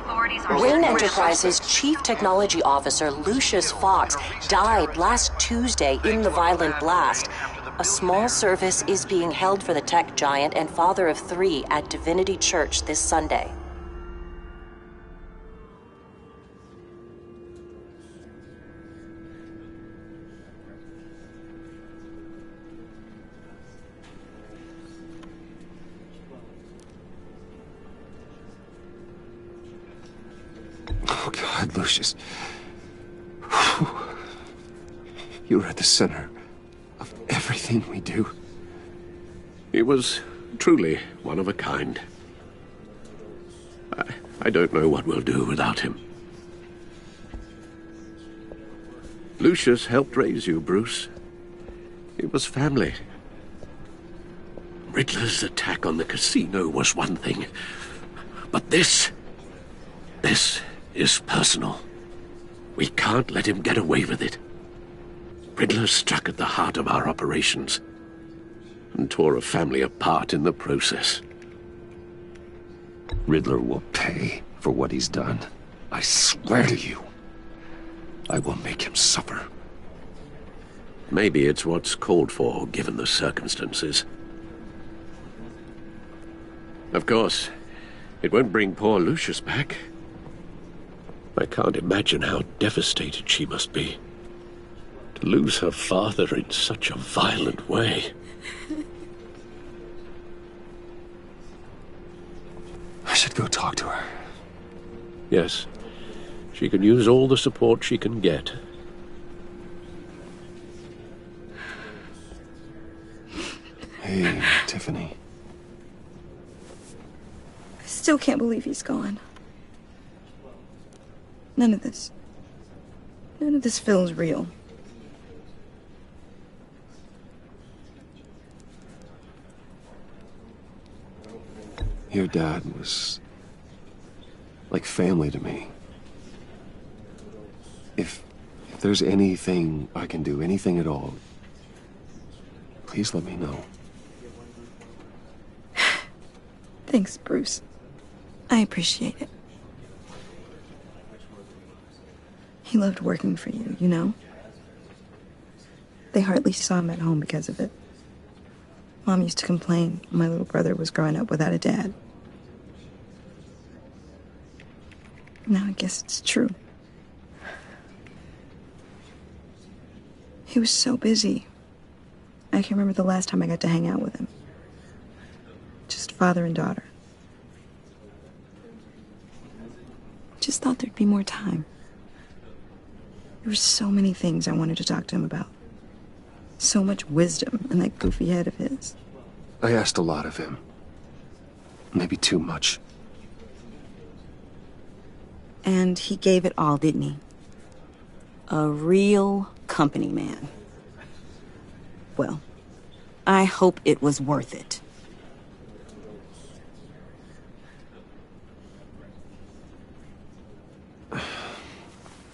Wayne Enterprises' Chief Technology Officer Lucius Fox died last Tuesday in the violent blast. A small service is being held for the tech giant and father of 3 at Divinity Church this Sunday. Oh, God, Lucius. You're at the center of everything we do. He was truly one of a kind. I don't know what we'll do without him. Lucius helped raise you, Bruce. It was family. Riddler's attack on the casino was one thing, but this is personal. We can't let him get away with it. Riddler struck at the heart of our operations and tore a family apart in the process. Riddler will pay for what he's done. I swear to you, I will make him suffer. Maybe it's what's called for, given the circumstances. Of course, it won't bring poor Lucius back. I can't imagine how devastated she must be. To lose her father in such a violent way. I should go talk to her. Yes, she can use all the support she can get. Hey, Tiffany. I still can't believe he's gone. None of this feels real. Your dad was like family to me. If there's anything I can do, anything at all, please let me know. Thanks, Bruce. I appreciate it. He loved working for you, you know? They hardly saw him at home because of it. Mom used to complain my little brother was growing up without a dad. Now I guess it's true. He was so busy. I can remember the last time I got to hang out with him. Just father and daughter. Just thought there'd be more time. There were so many things I wanted to talk to him about. So much wisdom in that goofy head of his. I asked a lot of him. Maybe too much. And he gave it all, didn't he? A real company man. Well, I hope it was worth it.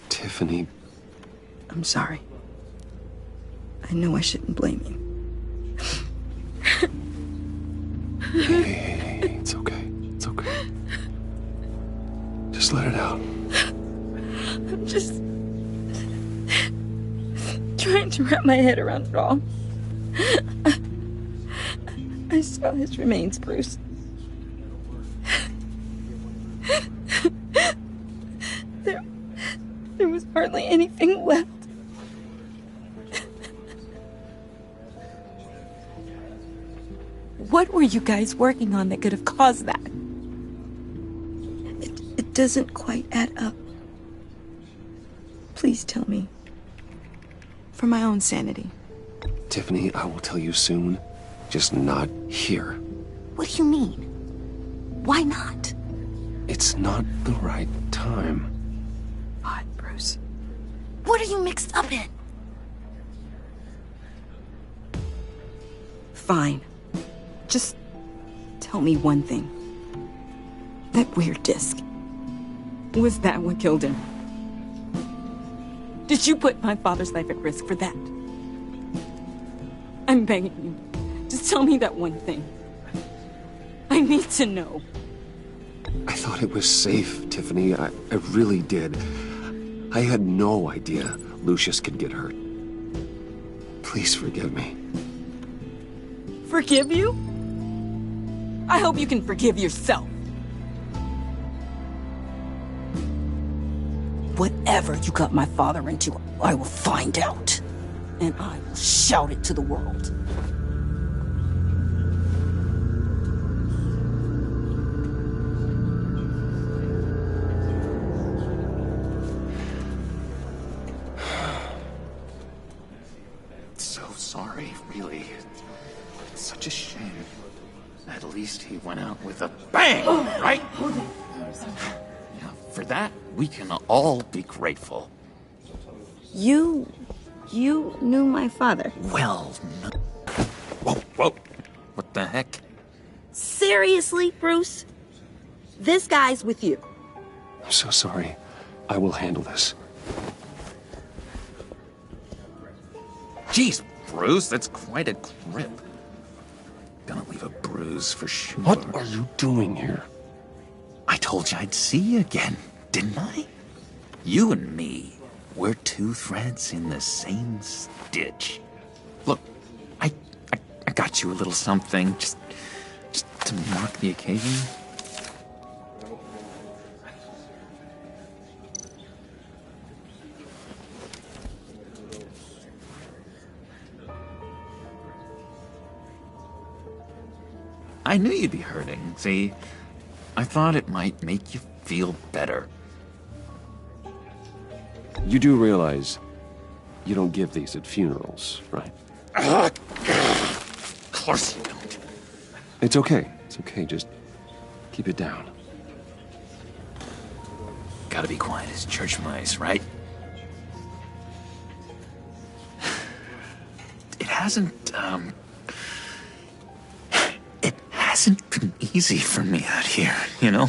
Tiffany. I'm sorry. I know I shouldn't blame you. Hey, it's okay. It's okay. Just let it out. I'm just trying to wrap my head around it all. I saw his remains, Bruce. There was hardly anything left. What were you guys working on that could have caused that? It doesn't quite add up. Please tell me. For my own sanity. Tiffany, I will tell you soon. Just not here. What do you mean? Why not? It's not the right time. What, Bruce? What are you mixed up in? Fine. Just tell me one thing. That weird disc. Was that what killed him? Did you put my father's life at risk for that? I'm begging you. Just tell me that one thing. I need to know. I thought it was safe, Tiffany. I really did. I had no idea Lucius could get hurt. Please forgive me. Forgive you? I hope you can forgive yourself. Whatever you got my father into, I will find out. And I will shout it to the world. So sorry, really. It's such a shame. At least he went out with a bang, right? Yeah, for that, we can all be grateful. You knew my father. Well, no. Whoa. What the heck? Seriously, Bruce? This guy's with you. I'm so sorry. I will handle this. Jeez, Bruce, that's quite a grip. Gonna leave a bruise for sure. What are you doing here? I told you I'd see you again, didn't I? You and me, we're two threads in the same stitch. Look, I got you a little something, just to mark the occasion. I knew you'd be hurting, see? I thought it might make you feel better. You do realize you don't give these at funerals, right? Of course you don't. It's okay. It's okay. Just keep it down. Gotta be quiet as church mice, right? It hasn't been easy for me out here, you know?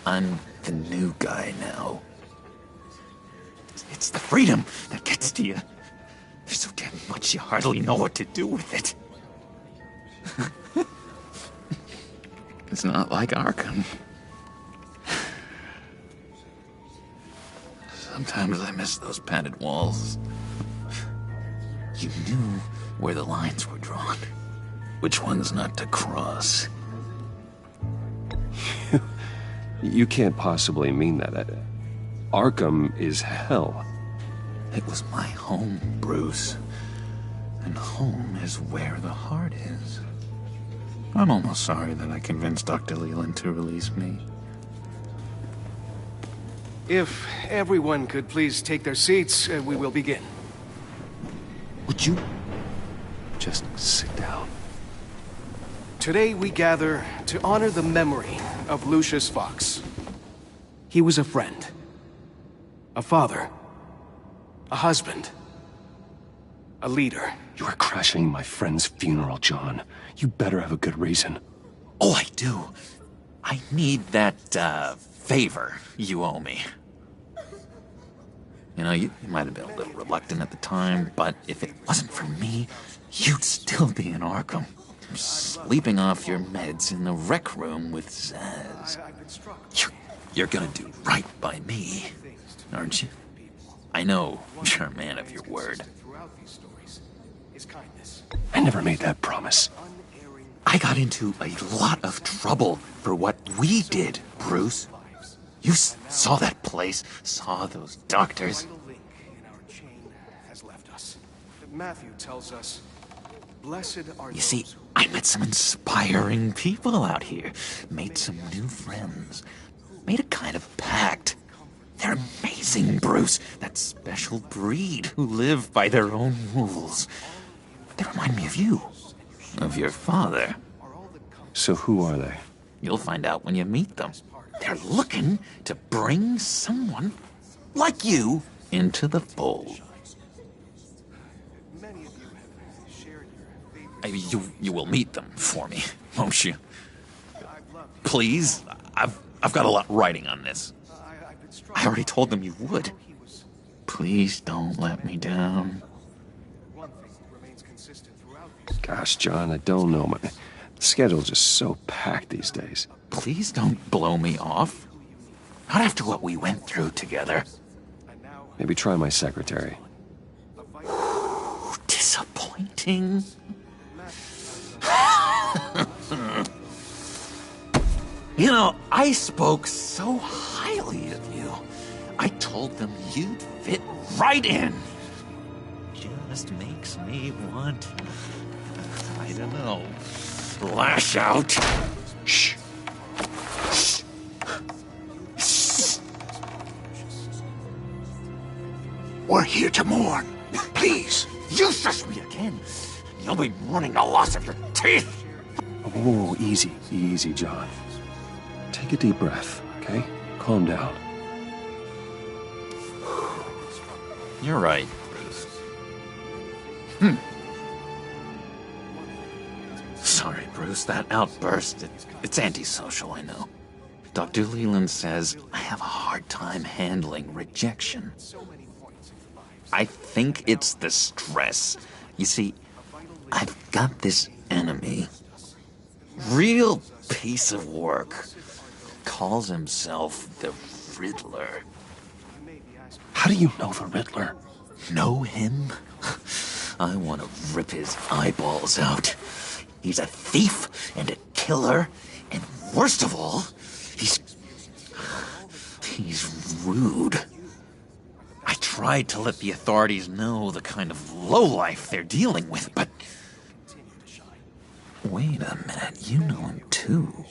I'm the new guy now. It's the freedom that gets to you. There's so damn much you hardly know what to do with it. It's not like Arkham. Sometimes I miss those padded walls. You knew where the lines were drawn. Which ones not to cross. You can't possibly mean that. Arkham is hell. It was my home, Bruce. And home is where the heart is. I'm almost sorry that I convinced Dr. Leland to release me. If everyone could please take their seats, we will begin. Would you just sit down? Today we gather to honor the memory of Lucius Fox. He was a friend, a father, a husband, a leader. You are crashing my friend's funeral, John. You better have a good reason. Oh, I do. I need that, favor you owe me. You know, you might have been a little reluctant at the time, but if it wasn't for me, you'd still be in Arkham. Sleeping off your meds in the rec room with Zaz. You're gonna do right by me, aren't you? I know you're a man of your word. I never made that promise. I got into a lot of trouble for what we did, Bruce. You saw that place, saw those doctors. Matthew tells us, blessed are You see, I met some inspiring people out here. Made some new friends. Made a kind of pact. They're amazing, Bruce. That special breed who live by their own rules. They remind me of you. Of your father. So who are they? You'll find out when you meet them. They're looking to bring someone like you into the fold. You will meet them for me, won't you? Please? I've got a lot writing on this. I already told them you would. Please don't let me down. Gosh, John, I don't know. My schedule's just so packed these days. Please don't blow me off. Not after what we went through together. Maybe try my secretary. Disappointing. You know, I spoke so highly of you. I told them you'd fit right in. Just makes me want, I don't know, lash out. Shh. Shh. We're here to mourn. Please. You shush me again. You'll be mourning the loss of your teeth. Oh, easy, easy, John. Take a deep breath, okay? Calm down. You're right, Bruce. Sorry, Bruce, that outburst, it's antisocial, I know. Dr. Leland says I have a hard time handling rejection. I think it's the stress. You see, I've got this enemy. Real piece of work. Calls himself the Riddler. How do you know the Riddler? Know him? I want to rip his eyeballs out. He's a thief and a killer, and worst of all, he's rude. I tried to let the authorities know the kind of lowlife they're dealing with, but... Wait a minute, you know him too.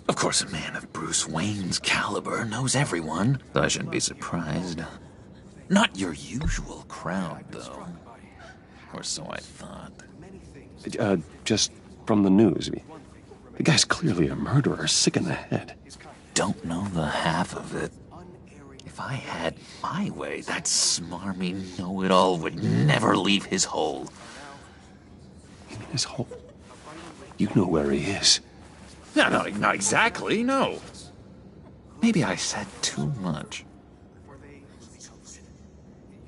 Of course, a man of Bruce Wayne's caliber knows everyone, though I shouldn't be surprised. Not your usual crowd, though. Or so I thought. Just from the news. The guy's clearly a murderer, sick in the head. Don't know the half of it. If I had my way, that smarmy know-it-all would never leave his hole. You mean his hole? You know where he is. No, not exactly, no. Maybe I said too much.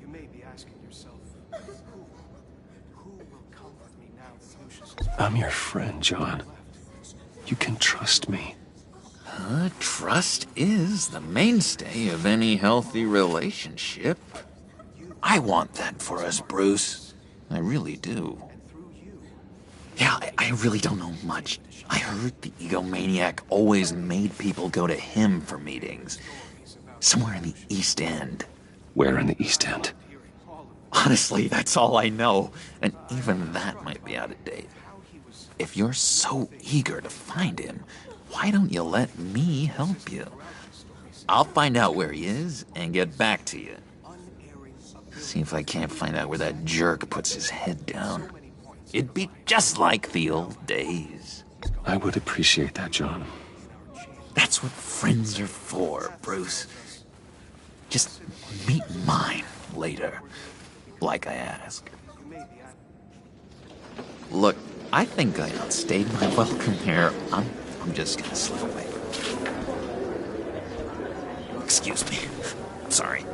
You may be asking yourself, who will comfort me now that Lucius is... I'm your friend, John. You can trust me. Trust is the mainstay of any healthy relationship. I want that for us, Bruce. I really do. Yeah, I really don't know much. I heard the egomaniac always made people go to him for meetings. Somewhere in the East End. Where in the East End? Honestly, that's all I know. And even that might be out of date. If you're so eager to find him, why don't you let me help you? I'll find out where he is and get back to you. See if I can't find out where that jerk puts his head down. It'd be just like the old days. I would appreciate that, John. That's what friends are for, Bruce. Just meet mine later, like I asked. Look, I think I outstayed my welcome here. I'm just gonna slip away. Excuse me. Sorry.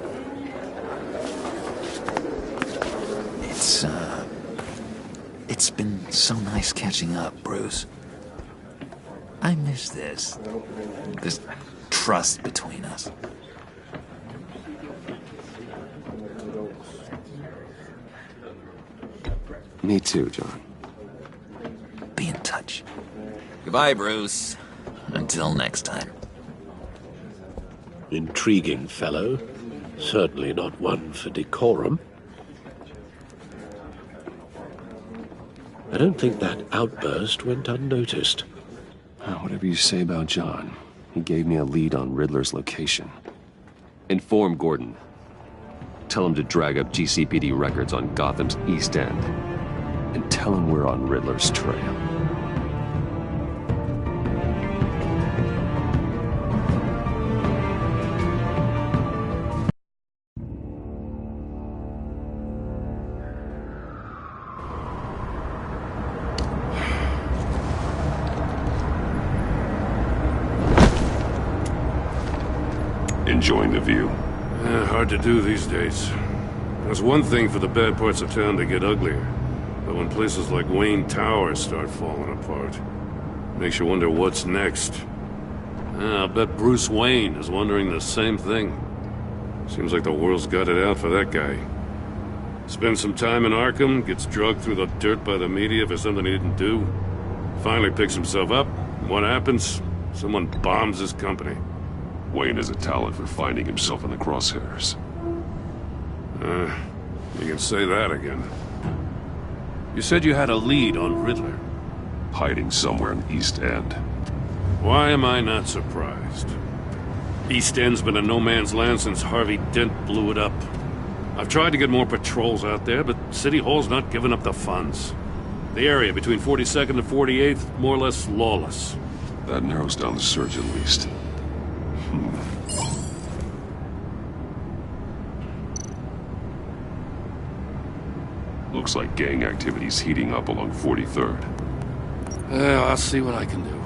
It's been so nice catching up, Bruce. I miss this trust between us. Me too, John. Be in touch. Goodbye, Bruce. Until next time. Intriguing fellow. Certainly not one for decorum. I don't think that outburst went unnoticed. Whatever you say about John, he gave me a lead on Riddler's location. Inform Gordon. Tell him to drag up GCPD records on Gotham's East End. And tell him we're on Riddler's trail. Enjoying the view? Hard to do these days. There's one thing for the bad parts of town to get uglier. But when places like Wayne Tower start falling apart, makes you wonder what's next. I'll bet Bruce Wayne is wondering the same thing. Seems like the world's got it out for that guy. Spends some time in Arkham, gets dragged through the dirt by the media for something he didn't do. Finally picks himself up. What happens? Someone bombs his company. Wayne has a talent for finding himself in the crosshairs. You can say that again. You said you had a lead on Riddler. Hiding somewhere in East End. Why am I not surprised? East End's been a no-man's land since Harvey Dent blew it up. I've tried to get more patrols out there, but City Hall's not giving up the funds. The area between 42nd and 48th, more or less lawless. That narrows down the search at least. Looks like gang activity's heating up along 43rd. I'll see what I can do.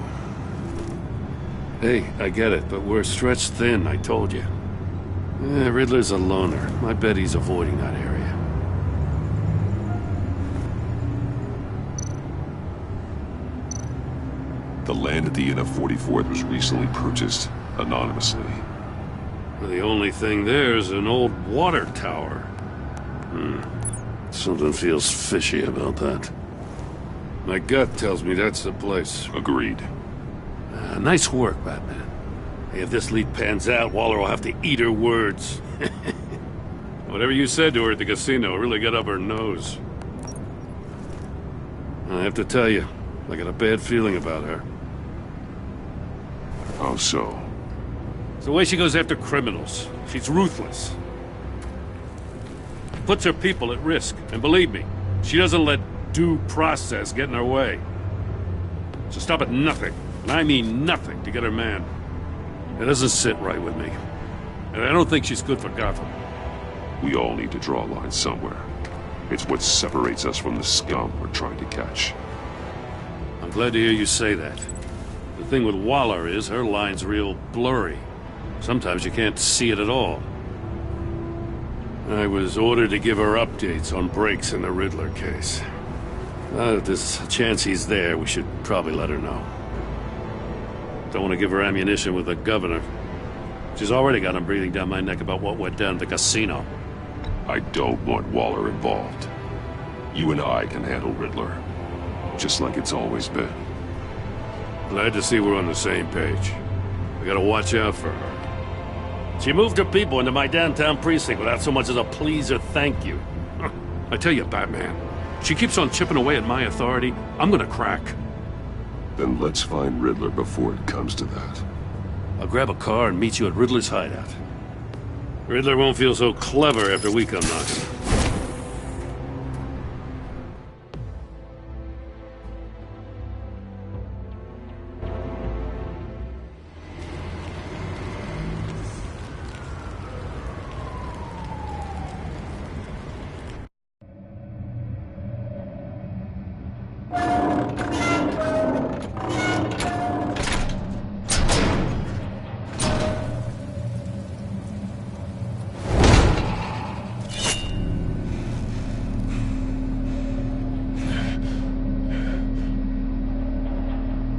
Hey, I get it, but we're stretched thin, I told you. Riddler's a loner. I bet he's avoiding that area. The land at the end of 44th was recently purchased anonymously. The only thing there is an old water tower. Something feels fishy about that. My gut tells me that's the place. Agreed. Nice work, Batman. If this lead pans out, Waller will have to eat her words. Whatever you said to her at the casino really got up her nose. I have to tell you, I got a bad feeling about her. How so? It's the way she goes after criminals. She's ruthless. Puts her people at risk. And believe me, she doesn't let due process get in her way. So stop at nothing, and I mean nothing, to get her man. It doesn't sit right with me. And I don't think she's good for Gotham. We all need to draw a line somewhere. It's what separates us from the scum we're trying to catch. I'm glad to hear you say that. The thing with Waller is her line's real blurry. Sometimes you can't see it at all. I was ordered to give her updates on breaks in the Riddler case. If there's a chance he's there, we should probably let her know. Don't want to give her ammunition with the governor. She's already got him breathing down my neck about what went down at the casino. I don't want Waller involved. You and I can handle Riddler, just like it's always been. Glad to see we're on the same page. We gotta watch out for her. She moved her people into my downtown precinct without so much as a please or thank you. I tell you, Batman, she keeps on chipping away at my authority, I'm gonna crack. Then let's find Riddler before it comes to that. I'll grab a car and meet you at Riddler's hideout. Riddler won't feel so clever after we come knocking.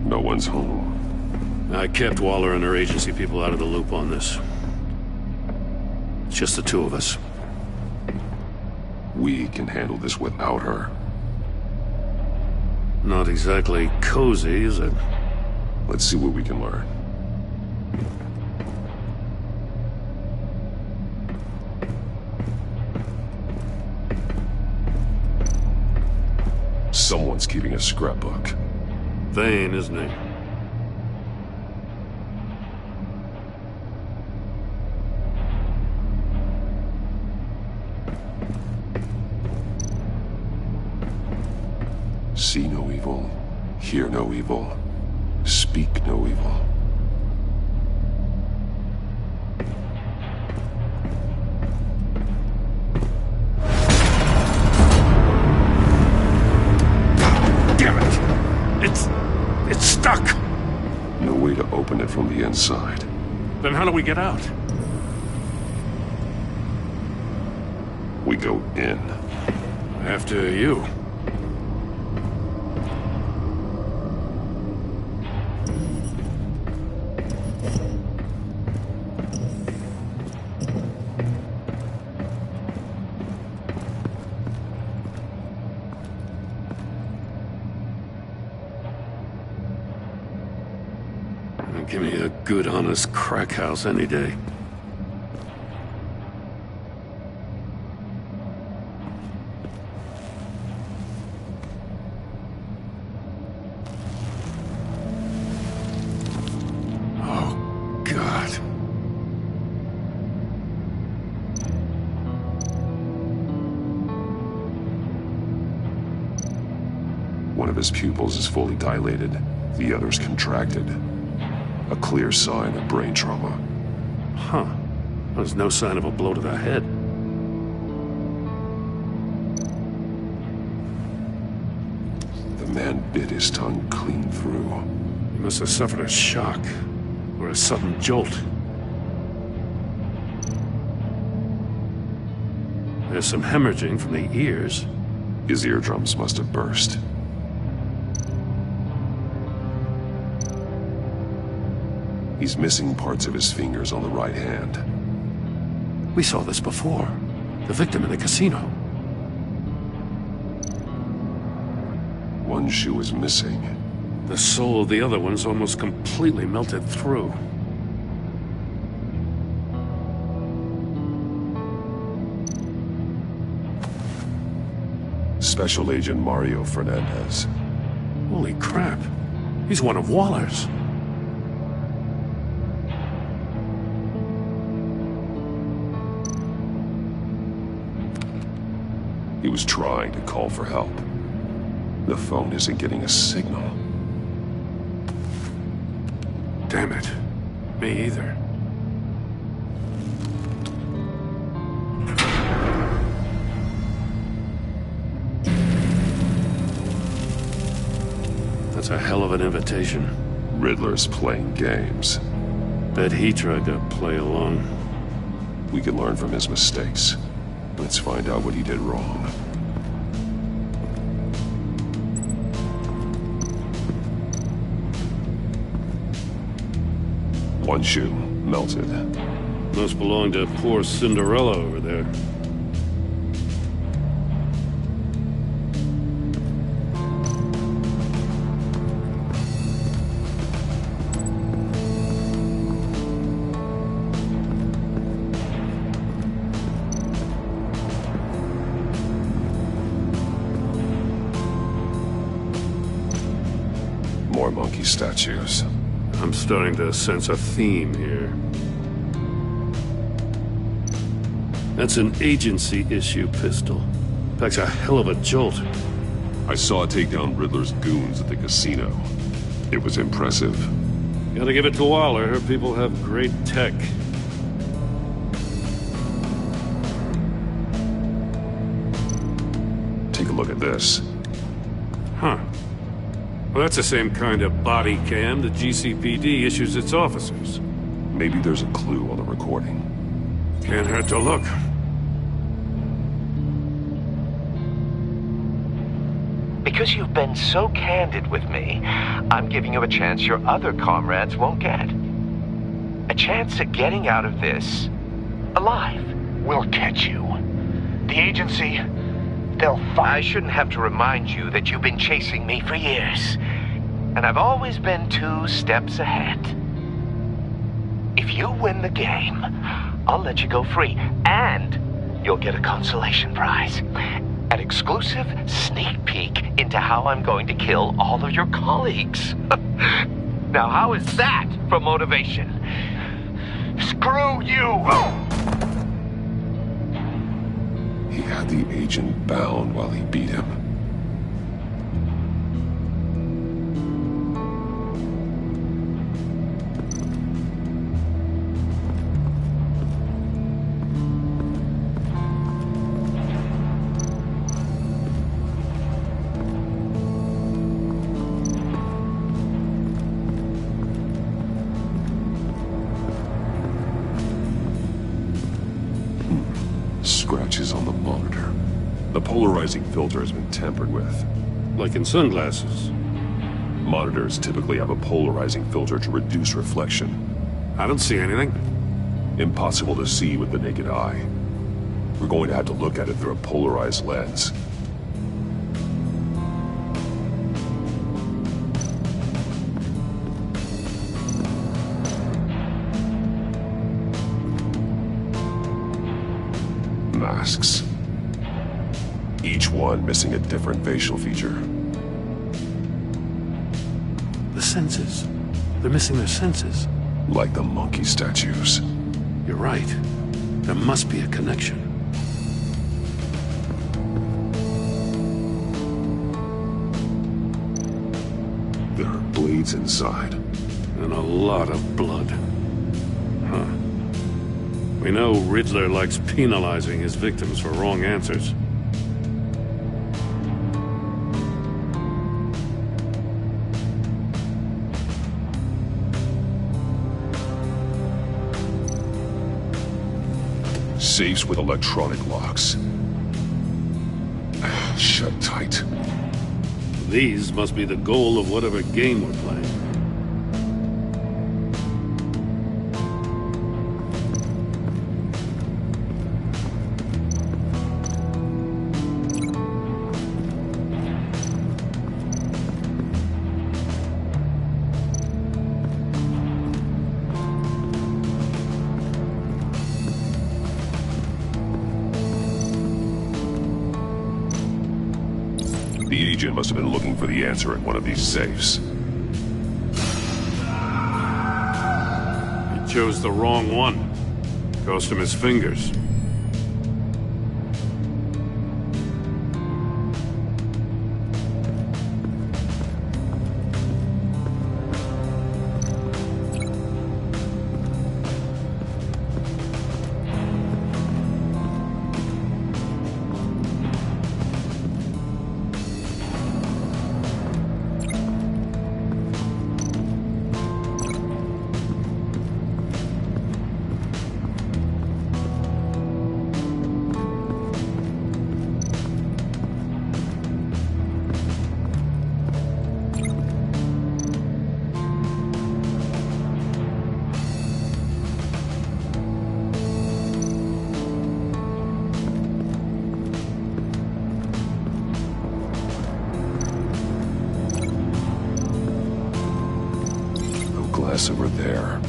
No one's home. I kept Waller and her agency people out of the loop on this. It's just the two of us. We can handle this without her. Not exactly cozy, is it? Let's see what we can learn. Someone's keeping a scrapbook. Vain, isn't he? See no evil, hear no evil, speak no evil. Damn it! It's stuck! No way to open it from the inside. Then how do we get out? We go in. After you. Give me a good, honest crack house any day. Oh, God. One of his pupils is fully dilated, the other's contracted. A clear sign of brain trauma. Huh. There's no sign of a blow to the head. The man bit his tongue clean through. He must have suffered a shock, or a sudden jolt. There's some hemorrhaging from the ears. His eardrums must have burst. He's missing parts of his fingers on the right hand. We saw this before. The victim in the casino. One shoe is missing. The sole of the other one's almost completely melted through. Special Agent Mario Fernandez. Holy crap. He's one of Waller's. He was trying to call for help. The phone isn't getting a signal. Damn it. Me either. That's a hell of an invitation. Riddler's playing games. Bet he tried to play along. We can learn from his mistakes. Let's find out what he did wrong. One shoe, melted. Must belong to poor Cinderella over there. More monkey statues. I'm starting to sense a theme here. That's an agency-issue pistol. Packs a hell of a jolt. I saw it take down Riddler's goons at the casino. It was impressive. Gotta give it to Waller. Her people have great tech. Take a look at this. Huh. Well, that's the same kind of body cam the GCPD issues its officers. Maybe there's a clue on the recording. Can't hurt to look. Because you've been so candid with me, I'm giving you a chance your other comrades won't get. A chance at getting out of this alive. We'll catch you. The agency, they'll find... I shouldn't have to remind you that you've been chasing me for years. And I've always been 2 steps ahead. If you win the game, I'll let you go free. And you'll get a consolation prize. An exclusive sneak peek into how I'm going to kill all of your colleagues. Now, how is that for motivation? Screw you! He had the agent bound while he beat him. Scratches on the monitor. The polarizing filter has been tampered with. Like in sunglasses. Monitors typically have a polarizing filter to reduce reflection. I don't see anything. Impossible to see with the naked eye. We're going to have to look at it through a polarized lens. Masks. Each one missing a different facial feature. The senses. They're missing their senses. Like the monkey statues. You're right. There must be a connection. There are blades inside. And a lot of blood. Huh. We know Riddler likes penalizing his victims for wrong answers. Safes with electronic locks. Shut tight. These must be the goal of whatever game we're playing. The agent must have been looking for the answer in one of these safes. He chose the wrong one. Cost him his fingers. mess over there.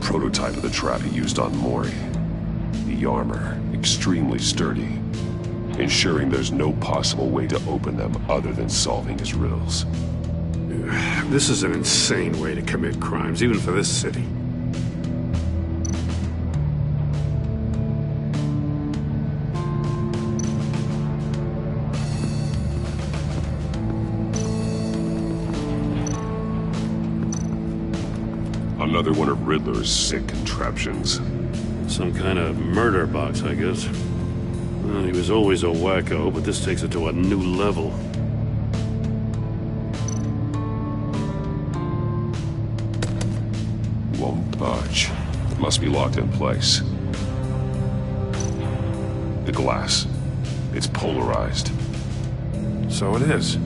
Prototype of the trap he used on Mori. The armor, extremely sturdy, ensuring there's no possible way to open them other than solving his riddles. This is an insane way to commit crimes, even for this city. Another one of Riddler's sick contraptions. Some kind of murder box, I guess. Well, he was always a wacko, but this takes it to a new level. Won't budge. It must be locked in place. The glass. It's polarized. So it is.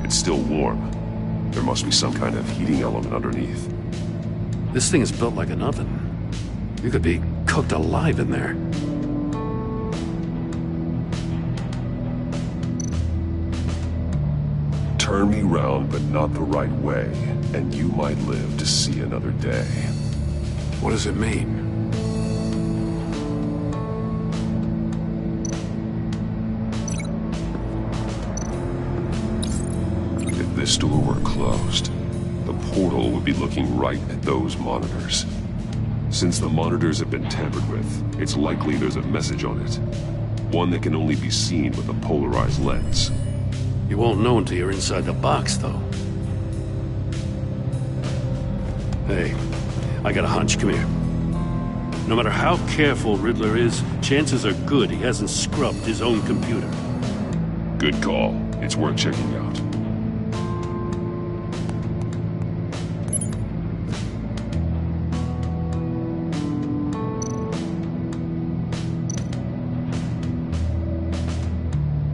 It's still warm. There must be some kind of heating element underneath. This thing is built like an oven. You could be cooked alive in there. Turn me round, but not the right way, and you might live to see another day. What does it mean? If this door were closed, the portal would be looking right at those monitors. Since the monitors have been tampered with, it's likely there's a message on it. One that can only be seen with a polarized lens. You won't know until you're inside the box, though. Hey, I got a hunch. Come here. No matter how careful Riddler is, chances are good he hasn't scrubbed his own computer. Good call. It's worth checking out.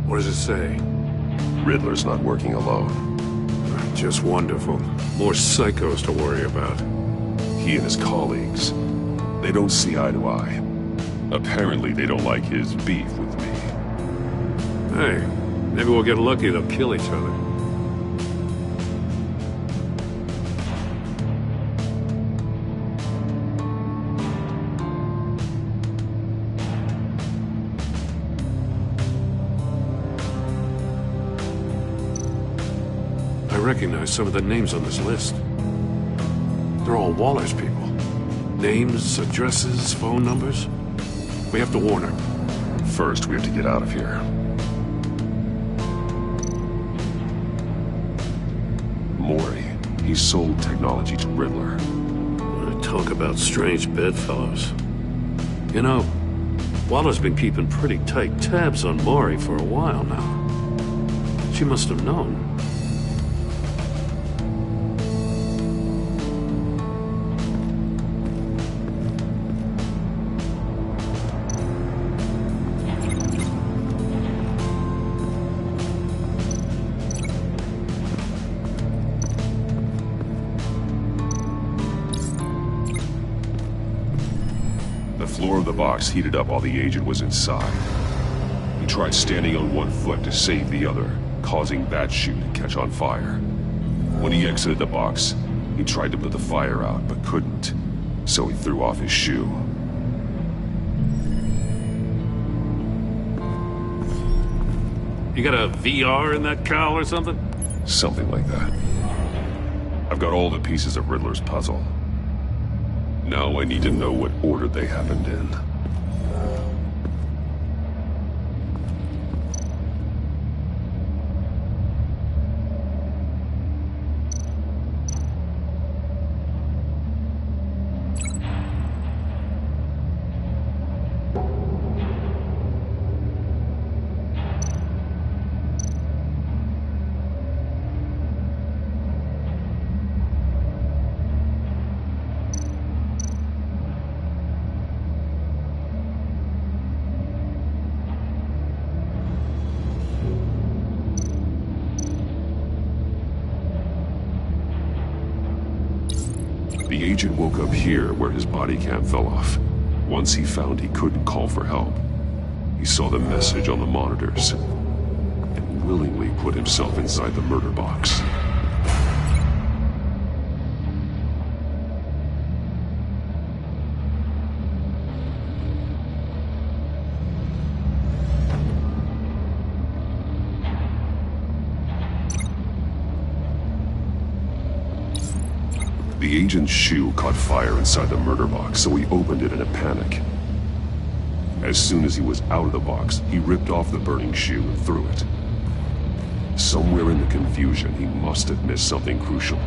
What does it say? Riddler's not working alone. Just wonderful. More psychos to worry about. He and his colleagues, they don't see eye to eye. Apparently they don't like his beef with me. Hey, maybe we'll get lucky they'll kill each other. I recognize some of the names on this list. They're all Waller's people. Names, addresses, phone numbers. We have to warn her. First, we have to get out of here. Mori, he sold technology to Riddler. Talk about strange bedfellows. You know, Waller's been keeping pretty tight tabs on Mori for a while now. She must have known. The floor of the box heated up while the agent was inside. He tried standing on one foot to save the other, causing that shoe to catch on fire. When he exited the box, he tried to put the fire out, but couldn't, so he threw off his shoe. You got a VR in that cowl or something? Something like that. I've got all the pieces of Riddler's puzzle. Now I need to know what order they happened in. The agent woke up here where his body cam fell off. Once he found he couldn't call for help, he saw the message on the monitors and willingly put himself inside the murder box. The agent's shoe caught fire inside the murder box, so he opened it in a panic. As soon as he was out of the box, he ripped off the burning shoe and threw it. Somewhere in the confusion, he must have missed something crucial.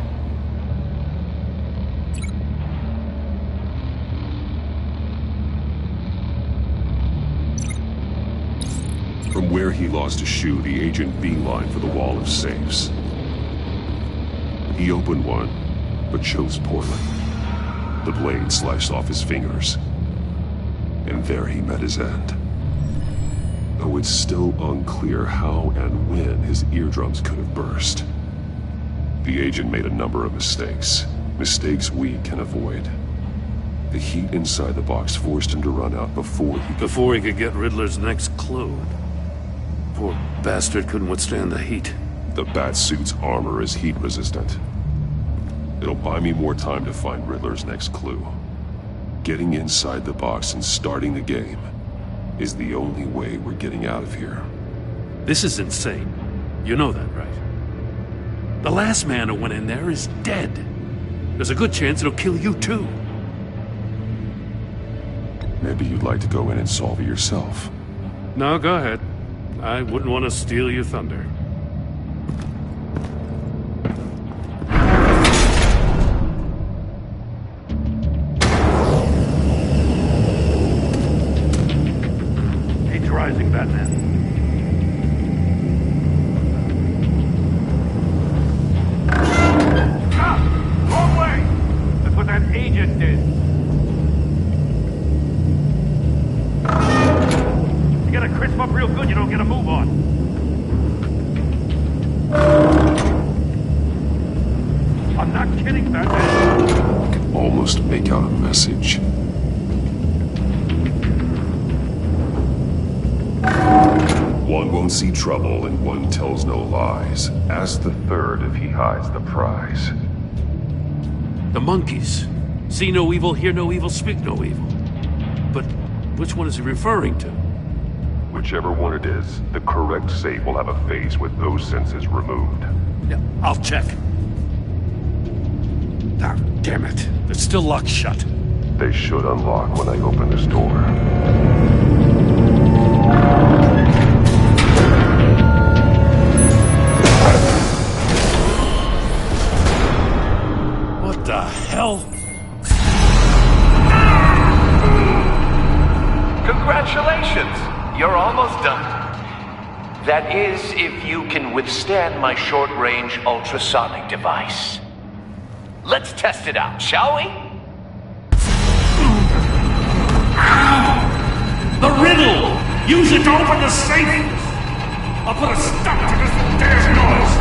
From where he lost a shoe, the agent beelined for the wall of safes. He opened one, but chose poorly. The blade sliced off his fingers, and there he met his end. Though it's still unclear how and when his eardrums could have burst. The agent made a number of mistakes. Mistakes we can avoid. The heat inside the box forced him to run out before he could get Riddler's next clue. Poor bastard couldn't withstand the heat. The Batsuit's armor is heat resistant. It'll buy me more time to find Riddler's next clue. Getting inside the box and starting the game is the only way we're getting out of here. This is insane. You know that, right? The last man who went in there is dead. There's a good chance it'll kill you too. Maybe you'd like to go in and solve it yourself. No, go ahead. I wouldn't want to steal your thunder. Rising, Batman. Wrong way! That's what that agent did. You gotta crisp up real good, you don't get a move on. I'm not kidding, Batman. I can almost make out a message. One won't see trouble and one tells no lies. Ask the third if he hides the prize. The monkeys. See no evil, hear no evil, speak no evil. But which one is he referring to? Whichever one it is, the correct safe will have a face with those senses removed. Yeah, I'll check. Ah, damn it. It's still locked shut. They should unlock when I open this door. What the hell? Congratulations! You're almost done. That is, if you can withstand my short-range ultrasonic device. Let's test it out, shall we? The riddle! Use it to open the safe! I'll put a stop to this damn noise!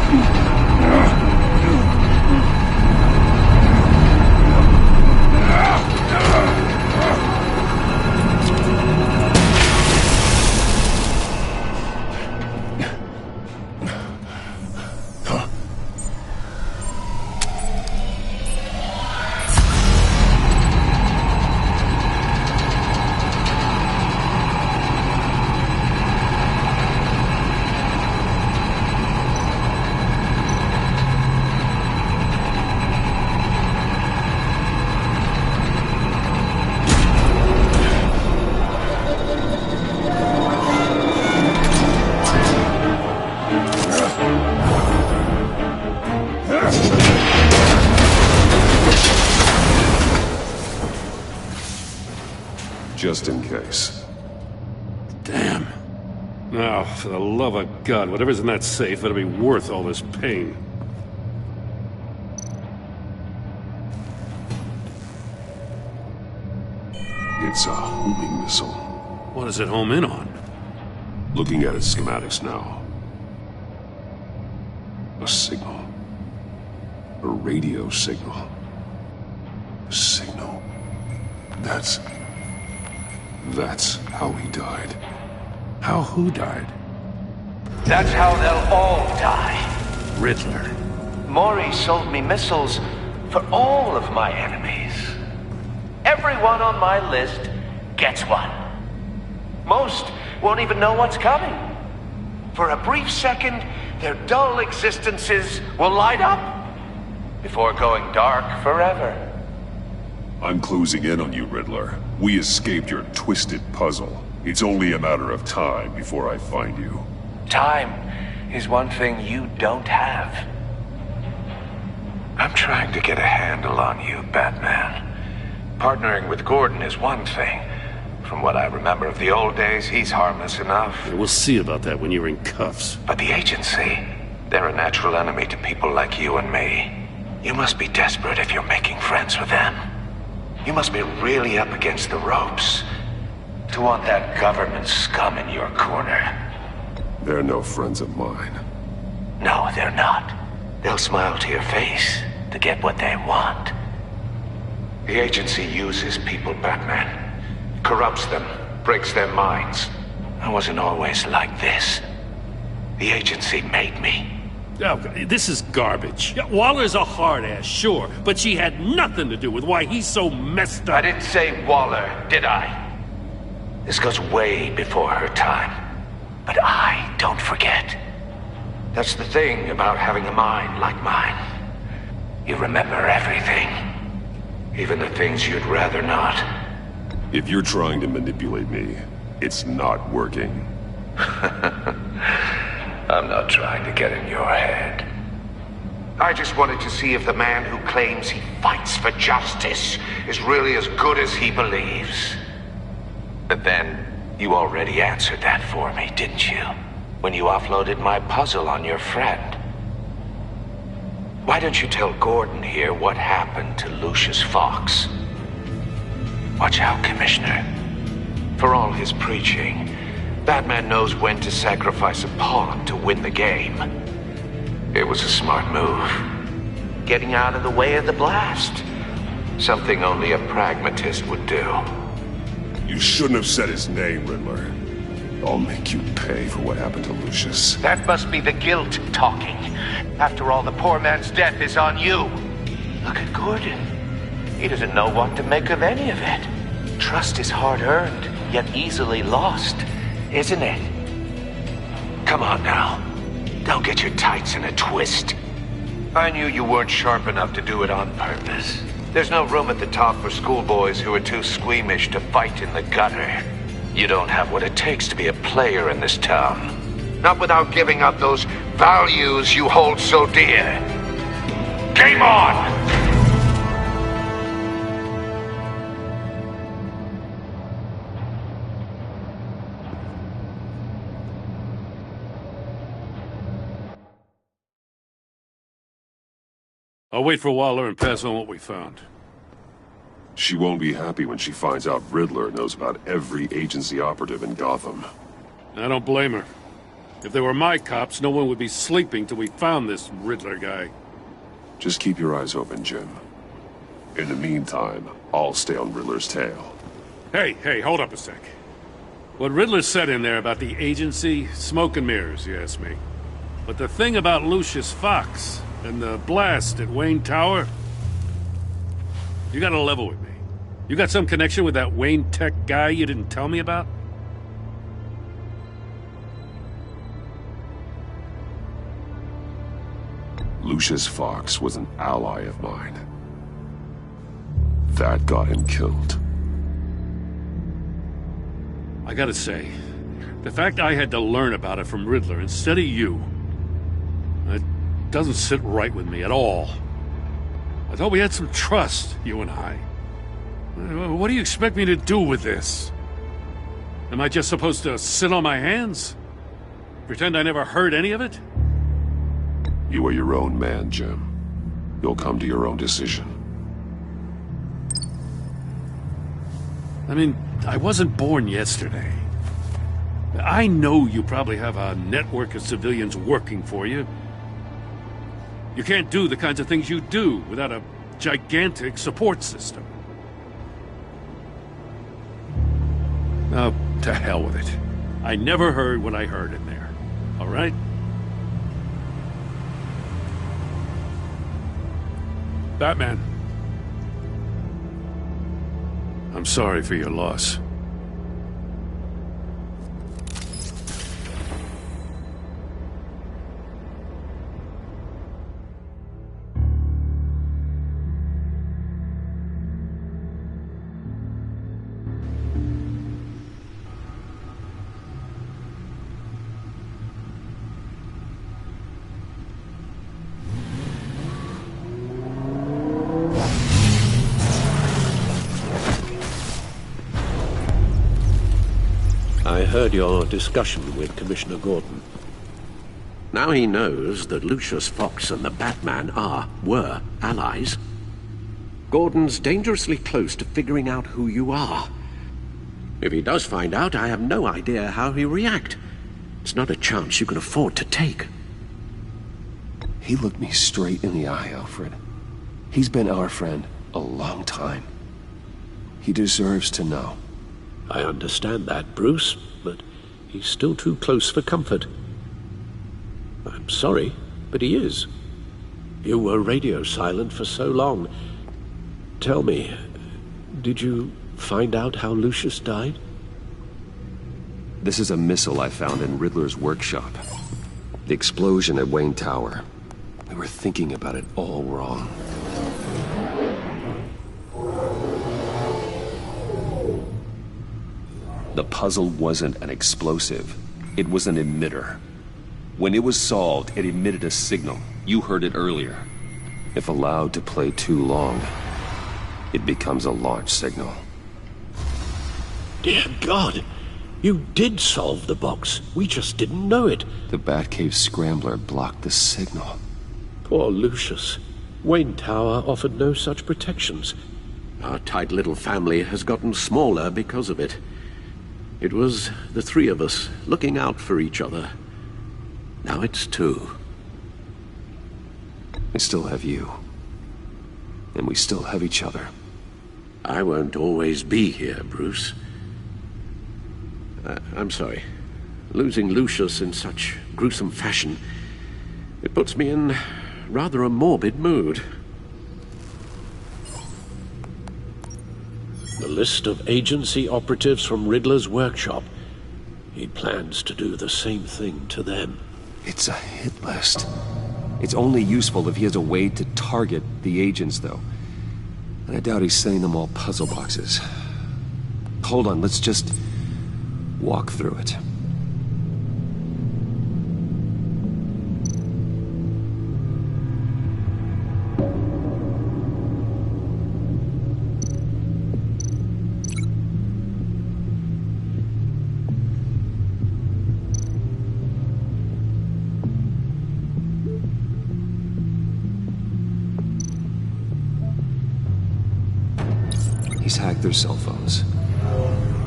Just in case. Damn. Now, for the love of God, whatever's in that safe better be worth all this pain. It's a homing missile. What does it home in on? Looking at its schematics now. A signal. A radio signal. That's how he died. How who died? That's how they'll all die. Riddler. Maury sold me missiles for all of my enemies. Everyone on my list gets one. Most won't even know what's coming. For a brief second, their dull existences will light up before going dark forever. I'm closing in on you, Riddler. We escaped your twisted puzzle. It's only a matter of time before I find you. Time is one thing you don't have. I'm trying to get a handle on you, Batman. Partnering with Gordon is one thing. From what I remember of the old days, he's harmless enough. Yeah, we'll see about that when you're in cuffs. But the agency, they're a natural enemy to people like you and me. You must be desperate if you're making friends with them. You must be really up against the ropes to want that government scum in your corner. They're no friends of mine. No, they're not. They'll smile to your face to get what they want. The agency uses people, Batman. Corrupts them, breaks their minds. I wasn't always like this. The agency made me. Oh, this is garbage. Yeah, Waller's a hard-ass, sure, but she had nothing to do with why he's so messed up. I didn't say Waller, did I? This goes way before her time. But I don't forget. That's the thing about having a mind like mine. You remember everything. Even the things you'd rather not. If you're trying to manipulate me, it's not working. I'm not trying to get in your head. I just wanted to see if the man who claims he fights for justice is really as good as he believes. But then, you already answered that for me, didn't you? When you offloaded my puzzle on your friend. Why don't you tell Gordon here what happened to Lucius Fox? Watch out, Commissioner. For all his preaching, Batman knows when to sacrifice a pawn to win the game. It was a smart move. Getting out of the way of the blast. Something only a pragmatist would do. You shouldn't have said his name, Riddler. I'll make you pay for what happened to Lucius. That must be the guilt talking. After all, the poor man's death is on you. Look at Gordon. He doesn't know what to make of any of it. Trust is hard-earned, yet easily lost, isn't it? Come on now. Don't get your tights in a twist. I knew you weren't sharp enough to do it on purpose. There's no room at the top for schoolboys who are too squeamish to fight in the gutter. You don't have what it takes to be a player in this town. Not without giving up those values you hold so dear. Game on! I'll wait for Waller and pass on what we found. She won't be happy when she finds out Riddler knows about every agency operative in Gotham. I don't blame her. If they were my cops, no one would be sleeping till we found this Riddler guy. Just keep your eyes open, Jim. In the meantime, I'll stay on Riddler's tail. Hey, hold up a sec. What Riddler said in there about the agency, smoke and mirrors, you ask me. But the thing about Lucius Fox and the blast at Wayne Tower, you gotta level with me. You got some connection with that Wayne Tech guy you didn't tell me about? Lucius Fox was an ally of mine. That got him killed. I gotta say, the fact I had to learn about it from Riddler instead of you, it doesn't sit right with me at all. I thought we had some trust, you and I. What do you expect me to do with this? Am I just supposed to sit on my hands? Pretend I never heard any of it? You are your own man, Jim. You'll come to your own decision. I mean, I wasn't born yesterday. I know you probably have a network of civilians working for you. You can't do the kinds of things you do without a gigantic support system. Oh, to hell with it. I never heard what I heard in there. All right? Batman. I'm sorry for your loss. I heard your discussion with Commissioner Gordon. Now he knows that Lucius Fox and the Batman were allies. Gordon's dangerously close to figuring out who you are. If he does find out, I have no idea how he'll react. It's not a chance you can afford to take. He looked me straight in the eye, Alfred. He's been our friend a long time. He deserves to know. I understand that, Bruce, but he's still too close for comfort. I'm sorry, but he is. You were radio silent for so long. Tell me, did you find out how Lucius died? This is a missile I found in Riddler's workshop. The explosion at Wayne Tower. We were thinking about it all wrong. The puzzle wasn't an explosive. It was an emitter. When it was solved, it emitted a signal. You heard it earlier. If allowed to play too long, it becomes a launch signal. Dear God! You did solve the box. We just didn't know it. The Batcave scrambler blocked the signal. Poor Lucius. Wayne Tower offered no such protections. Our tight little family has gotten smaller because of it. It was the three of us looking out for each other. Now it's two. I still have you. And we still have each other. I won't always be here, Bruce. I'm sorry. Losing Lucius in such gruesome fashion, it puts me in rather a morbid mood. The list of agency operatives from Riddler's workshop. He plans to do the same thing to them. It's a hit list. It's only useful if he has a way to target the agents, though. And I doubt he's sending them all puzzle boxes. Hold on, let's just walk through it. He's hacked their cell phones.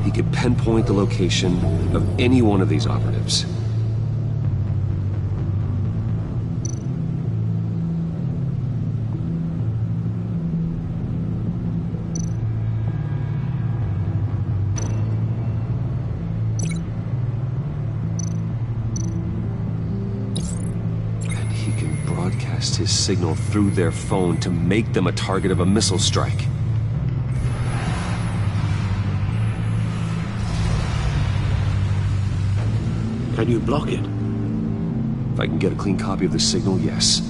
He could pinpoint the location of any one of these operatives. And he can broadcast his signal through their phone to make them a target of a missile strike. Can you block it? If I can get a clean copy of the signal, yes.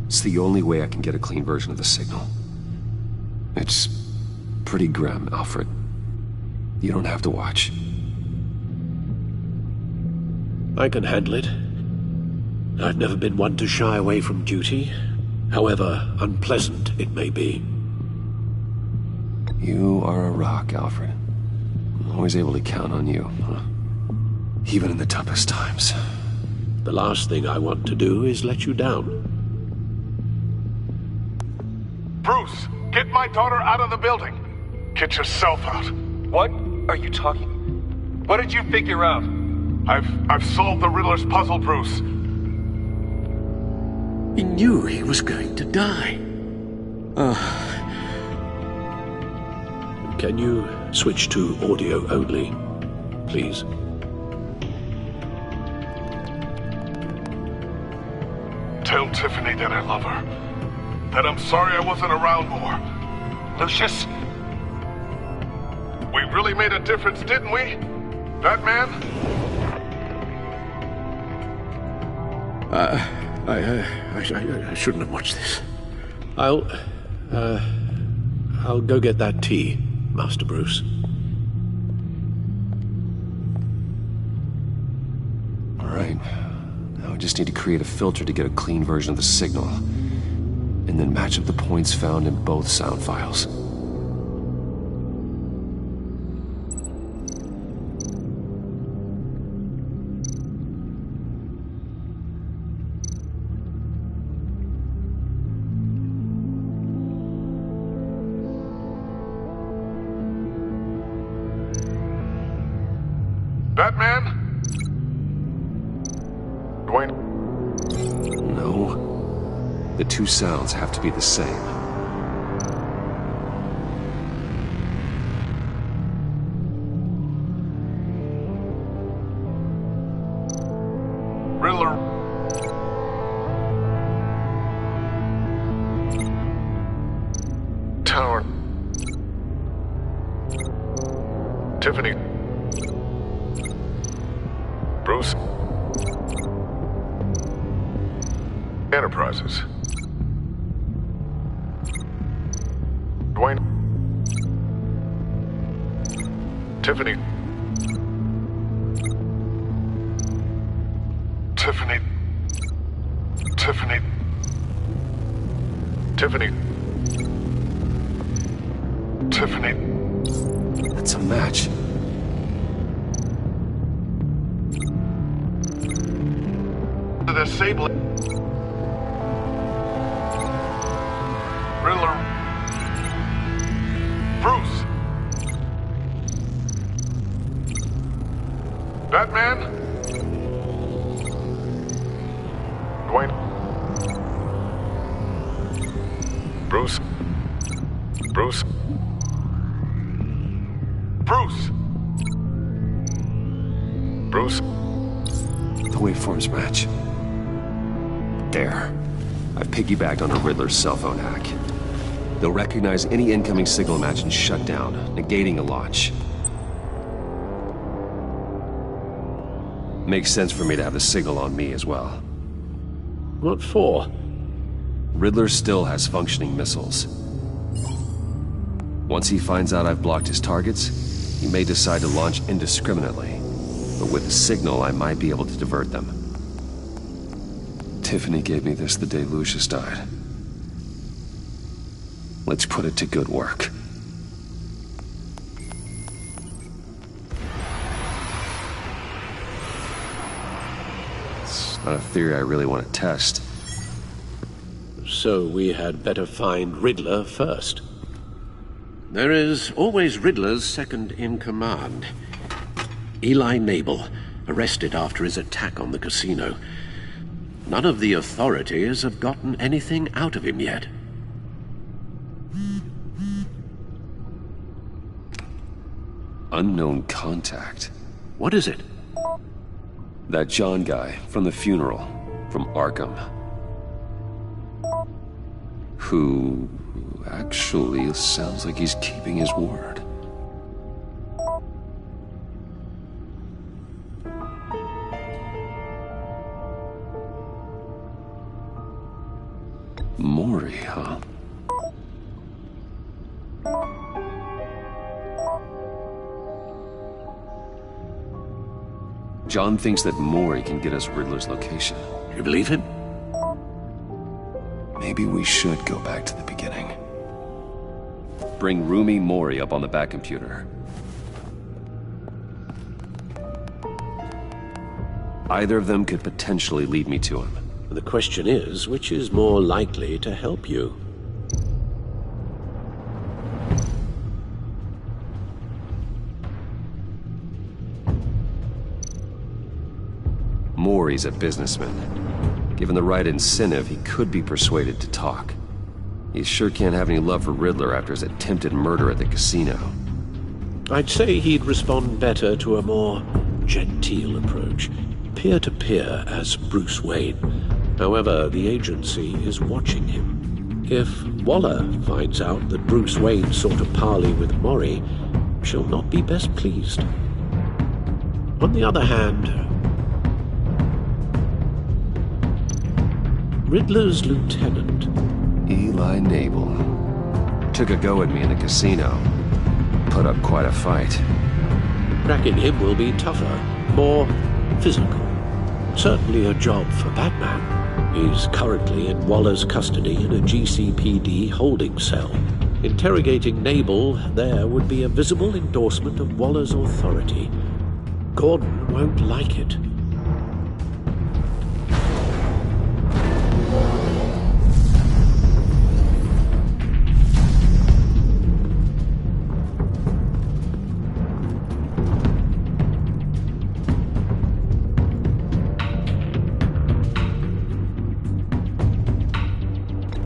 It's the only way I can get a clean version of the signal. It's pretty grim, Alfred. You don't have to watch. I can handle it. I've never been one to shy away from duty, however unpleasant it may be. You are a rock, Alfred. I'm always able to count on you, huh? Even in the toughest times. The last thing I want to do is let you down. Bruce, get my daughter out of the building. Get yourself out. What are you talking? What did you figure out? I've solved the Riddler's puzzle, Bruce. He knew he was going to die. Can you switch to audio only, please? Tell Tiffany that I love her. That I'm sorry I wasn't around more. Lucius? We really made a difference, didn't we? Batman? I shouldn't have watched this. I'll go get that tea, Master Bruce. All right. Now I just need to create a filter to get a clean version of the signal, and then match up the points found in both sound files. Batman? Dwayne? No. The two sounds have to be the same. Riddler. Tower. Tiffany. Bruce. Enterprises. Dwayne. Tiffany. Tiffany. Tiffany. Tiffany. Tiffany. That's a match. The disabling. Riddler. Bruce. Batman. Dwayne. Bruce. Bruce. Bruce. Bruce. The waveforms match. There. I've piggybacked onto Riddler's cell phone hack. They'll recognize any incoming signal match and shut down, negating a launch. Makes sense for me to have the signal on me as well. What for? Riddler still has functioning missiles. Once he finds out I've blocked his targets, he may decide to launch indiscriminately. But with the signal, I might be able to divert them. Tiffany gave me this the day Lucius died. Let's put it to good work. It's not a theory I really want to test. So we had better find Riddler first. There is always Riddler's second in command. Eli Nabel, arrested after his attack on the casino. None of the authorities have gotten anything out of him yet. Unknown contact. What is it? That John guy from the funeral, from Arkham. Who actually sounds like he's keeping his word. Mori, huh? John thinks that Mori can get us Riddler's location. You believe him? Maybe we should go back to the beginning. Bring Rumi Mori up on the back computer. Either of them could potentially lead me to him. The question is, which is more likely to help you? Maury's a businessman. Given the right incentive, he could be persuaded to talk. He sure can't have any love for Riddler after his attempted murder at the casino. I'd say he'd respond better to a more genteel approach, peer-to-peer as Bruce Wayne. However, the agency is watching him. If Waller finds out that Bruce Wayne sought a parley with Maury, she'll not be best pleased. On the other hand, Riddler's lieutenant, Eli Nabel, took a go at me in the casino. Put up quite a fight. Cracking him will be tougher, more physical. Certainly a job for Batman. He's currently in Waller's custody in a GCPD holding cell. Interrogating Nabel there would be a visible endorsement of Waller's authority. Gordon won't like it.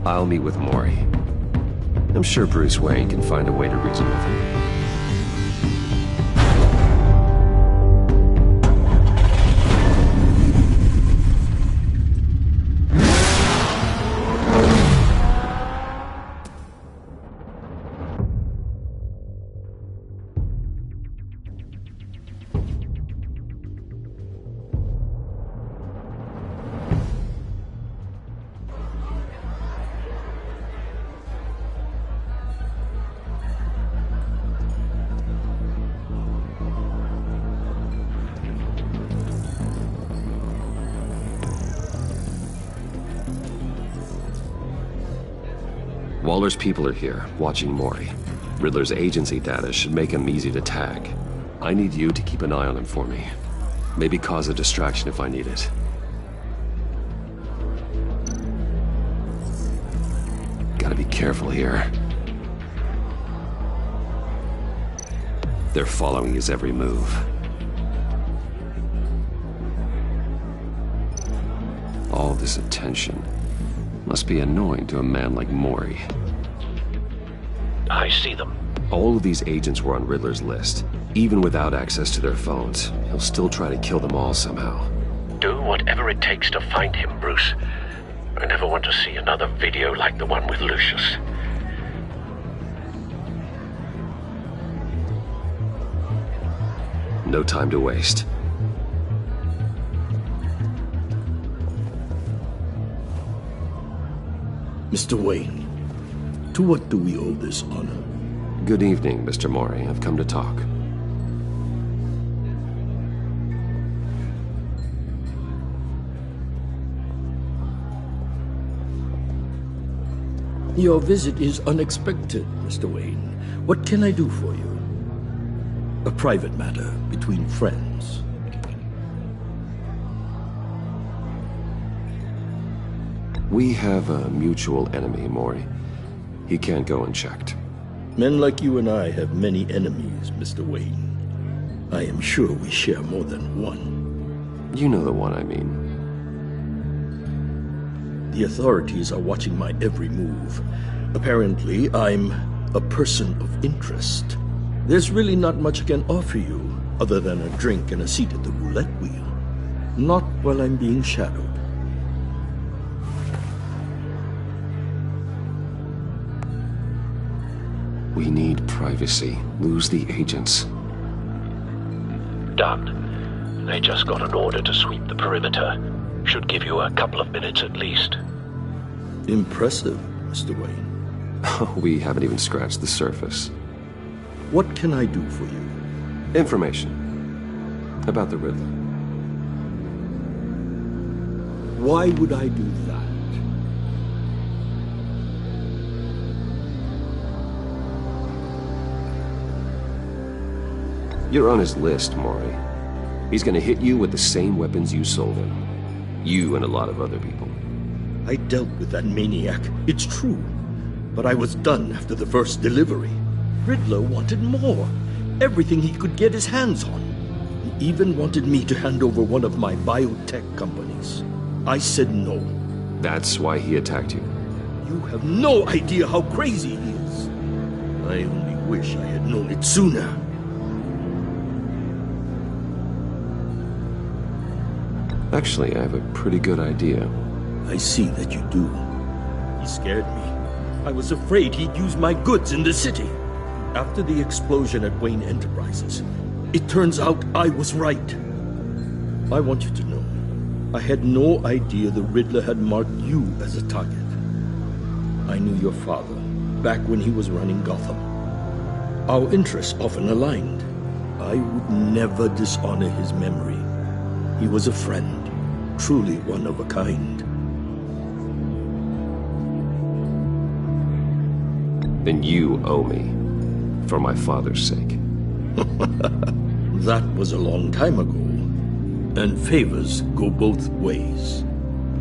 I'll meet with Maury. I'm sure Bruce Wayne can find a way to reason with him. Waller's people are here, watching Maury. Riddler's agency data should make him easy to tag. I need you to keep an eye on him for me. Maybe cause a distraction if I need it. Gotta be careful here. They're following his every move. All this attention must be annoying to a man like Maury. I see them. All of these agents were on Riddler's list. Even without access to their phones, he'll still try to kill them all somehow. Do whatever it takes to find him, Bruce. I never want to see another video like the one with Lucius. No time to waste. Mr. Wayne, to what do we owe this honor? Good evening, Mr. Maury. I've come to talk. Your visit is unexpected, Mr. Wayne. What can I do for you? A private matter between friends. We have a mutual enemy, Maury. He can't go unchecked. Men like you and I have many enemies, Mr. Wayne. I am sure we share more than one. You know the one I mean. The authorities are watching my every move. Apparently, I'm a person of interest. There's really not much I can offer you, other than a drink and a seat at the roulette wheel. Not while I'm being shadowed. We need privacy. Lose the agents. Done. They just got an order to sweep the perimeter. Should give you a couple of minutes at least. Impressive, Mr. Wayne. We haven't even scratched the surface. What can I do for you? Information. About the Riddler. Why would I do that? You're on his list, Maury. He's gonna hit you with the same weapons you sold him. You and a lot of other people. I dealt with that maniac, it's true. But I was done after the first delivery. Riddler wanted more. Everything he could get his hands on. even wanted me to hand over one of my biotech companies. I said no. That's why he attacked you? You have no idea how crazy he is. I only wish I had known it sooner. Actually, I have a pretty good idea. I see that you do. He scared me. I was afraid he'd use my goods in the city. After the explosion at Wayne Enterprises, it turns out I was right. I want you to know, I had no idea the Riddler had marked you as a target. I knew your father back when he was running Gotham. Our interests often aligned. I would never dishonor his memory. He was a friend, truly one of a kind. Then you owe me, for my father's sake. That was a long time ago, and favors go both ways.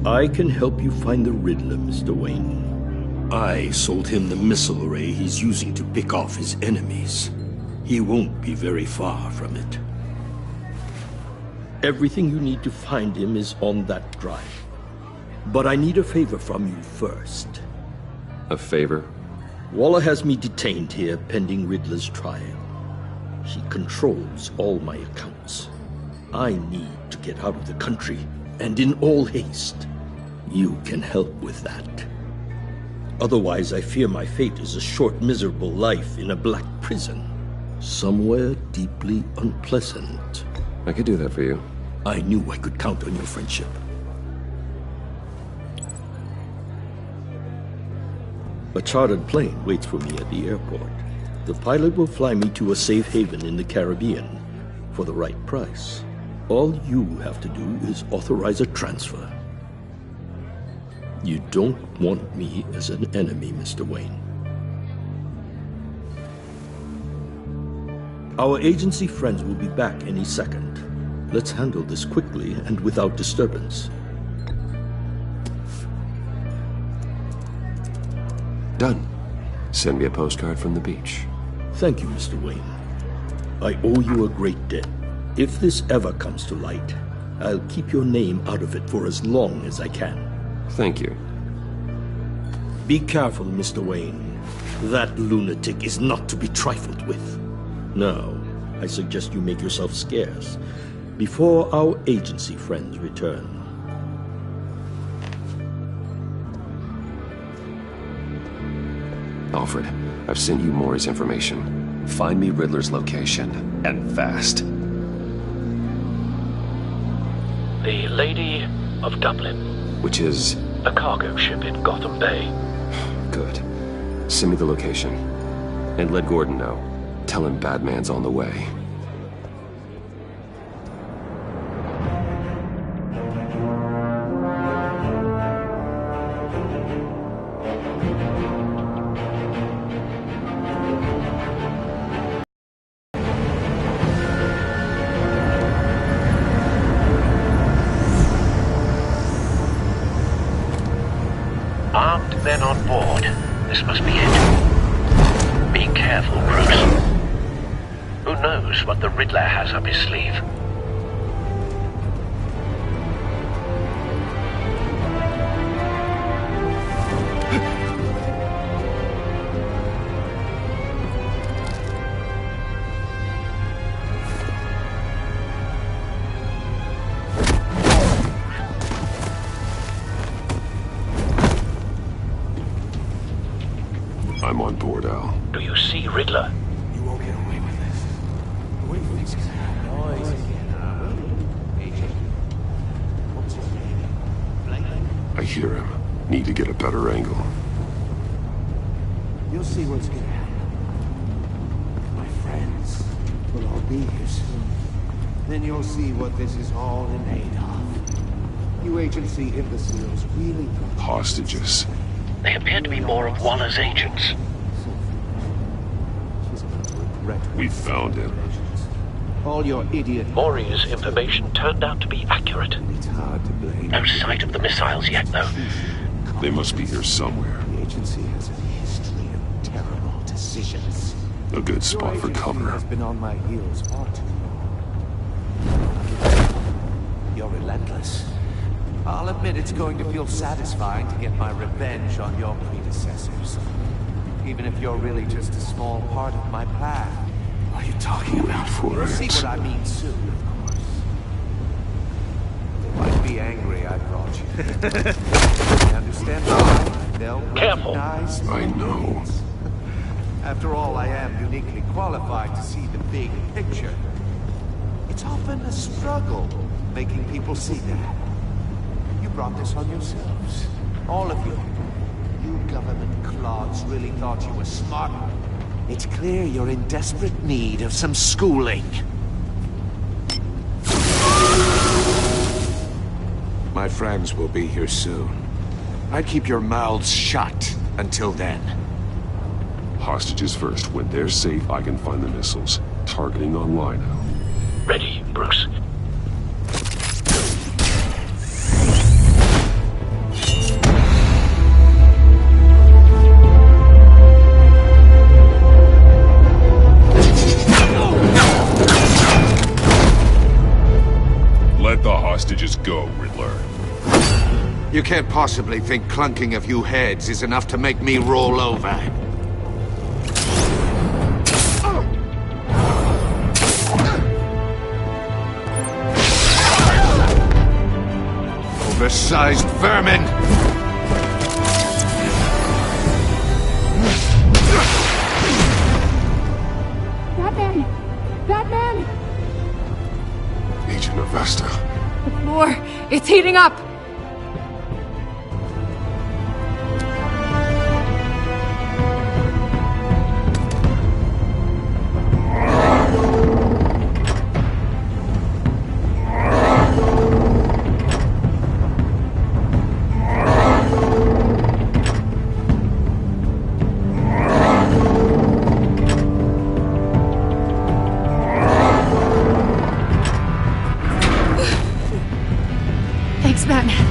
I can help you find the Riddler, Mr. Wayne. I sold him the missile array he's using to pick off his enemies. He won't be very far from it. Everything you need to find him is on that drive. But I need a favor from you first. A favor? Waller has me detained here pending Riddler's trial. She controls all my accounts. I need to get out of the country, and in all haste. You can help with that. Otherwise, I fear my fate is a short, miserable life in a black prison. Somewhere deeply unpleasant. I could do that for you. I knew I could count on your friendship. A chartered plane waits for me at the airport. The pilot will fly me to a safe haven in the Caribbean for the right price. All you have to do is authorize a transfer. You don't want me as an enemy, Mr. Wayne. Our agency friends will be back any second. Let's handle this quickly and without disturbance. Done. Send me a postcard from the beach. Thank you, Mr. Wayne. I owe you a great debt. If this ever comes to light, I'll keep your name out of it for as long as I can. Thank you. Be careful, Mr. Wayne. That lunatic is not to be trifled with. Now, I suggest you make yourself scarce before our agency friends return. Alfred, I've sent you Maury's information. Find me Riddler's location, and fast. The Lady of Dublin. Which is? A cargo ship in Gotham Bay. Good. Send me the location. And let Gordon know. Tell him Batman's on the way. Armed men on board. This must be it. Be careful, Bruce. Who knows what the Riddler has up his sleeve? I'm on board, Al. Do you see Riddler? You won't get away with this. What do you think's gonna happen? I hear him. Need to get a better angle. You'll see what's gonna happen. My friends will all be here soon. Then you'll see what this is all in aid of. You agency imbeciles really... Hostages. They appear to be more of Waller's agents. We found him. All your idiot... Maury's information turned out to be accurate. It's hard to blame. No sight of the missiles yet, though. They must be here somewhere. The agency has a history of terrible decisions. A good spot for cover. Has been on my heels far too long. relentless. I'll admit it's going to feel satisfying to get my revenge on your predecessors. Even if you're really just a small part of my plan. What are you talking about, You'll see what I mean soon, of course. They might be angry I brought you. I understand why. They'll recognize... I know. After all, I am uniquely qualified to see the big picture. It's often a struggle making people see that. You brought this on yourselves. All of you. You government clods really thought you were smart. It's clear you're in desperate need of some schooling. My friends will be here soon. I'd keep your mouths shut until then. Hostages first. When they're safe, I can find the missiles. Targeting on Lino. Ready, Bruce. Let the hostages go, Riddler. You can't possibly think clunking a few heads is enough to make me roll over. Oversized vermin! Batman! Batman! Agent Avesta. The floor! It's heating up! Thanks, Batman.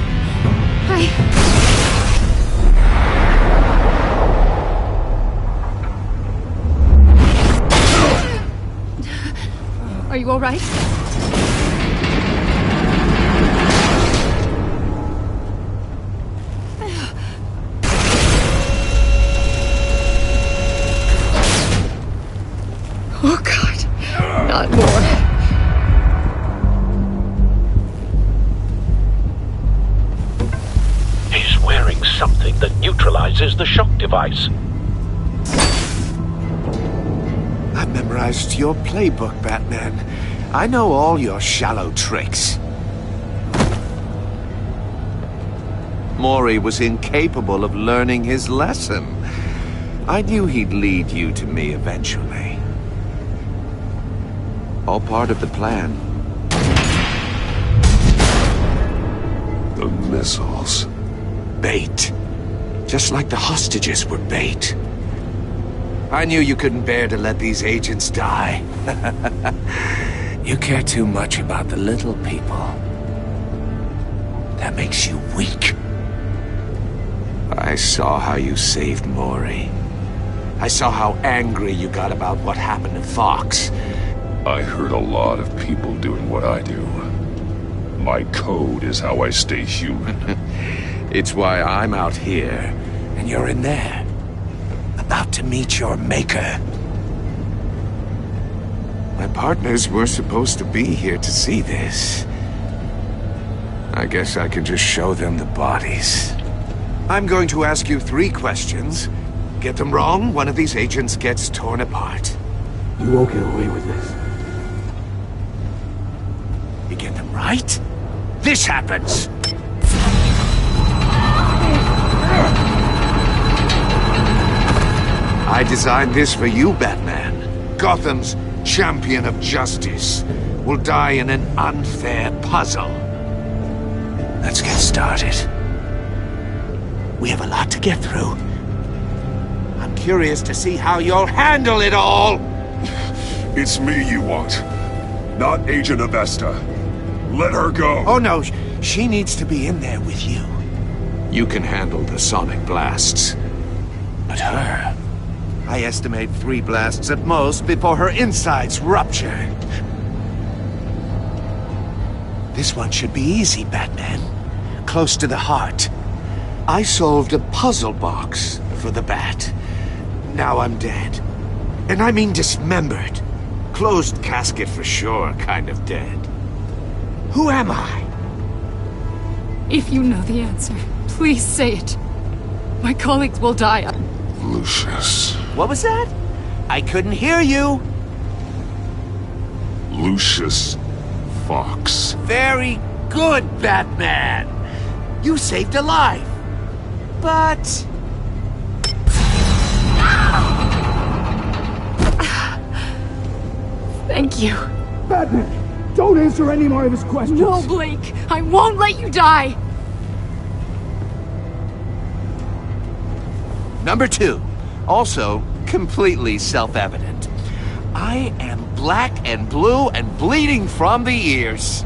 Are you all right? Oh, God. Not more. Something that neutralizes the shock device. I memorized your playbook, Batman. I know all your shallow tricks. Mori was incapable of learning his lesson. I knew he'd lead you to me eventually. All part of the plan. The missiles. Bait. Just like the hostages were bait. I knew you couldn't bear to let these agents die. You care too much about the little people. That makes you weak. I saw how you saved Mori. I saw how angry you got about what happened to Fox. I heard a lot of people doing what I do. My code is how I stay human. It's why I'm out here, and you're in there. About to meet your maker. My partners were supposed to be here to see this. I guess I can just show them the bodies. I'm going to ask you 3 questions. Get them wrong, one of these agents gets torn apart. You won't get away with this. You get them right, this happens! I designed this for you, Batman. Gotham's champion of justice will die in an unfair puzzle. Let's get started. We have a lot to get through. I'm curious to see how you'll handle it all! It's me you want, not Agent Avesta. Let her go! Oh no, she needs to be in there with you. You can handle the sonic blasts. But her... I estimate 3 blasts at most before her insides rupture. This one should be easy, Batman. Close to the heart. I solved a puzzle box for the Bat. Now I'm dead. And I mean dismembered. Closed casket for sure, kind of dead. Who am I? If you know the answer, please say it. My colleagues will die. Lucius. What was that? I couldn't hear you. Lucius Fox. Very good, Batman. You saved a life. But... Thank you. Batman, don't answer any more of his questions. No, Blake. I won't let you die. Number 2. Also, completely self-evident. I am black and blue and bleeding from the ears.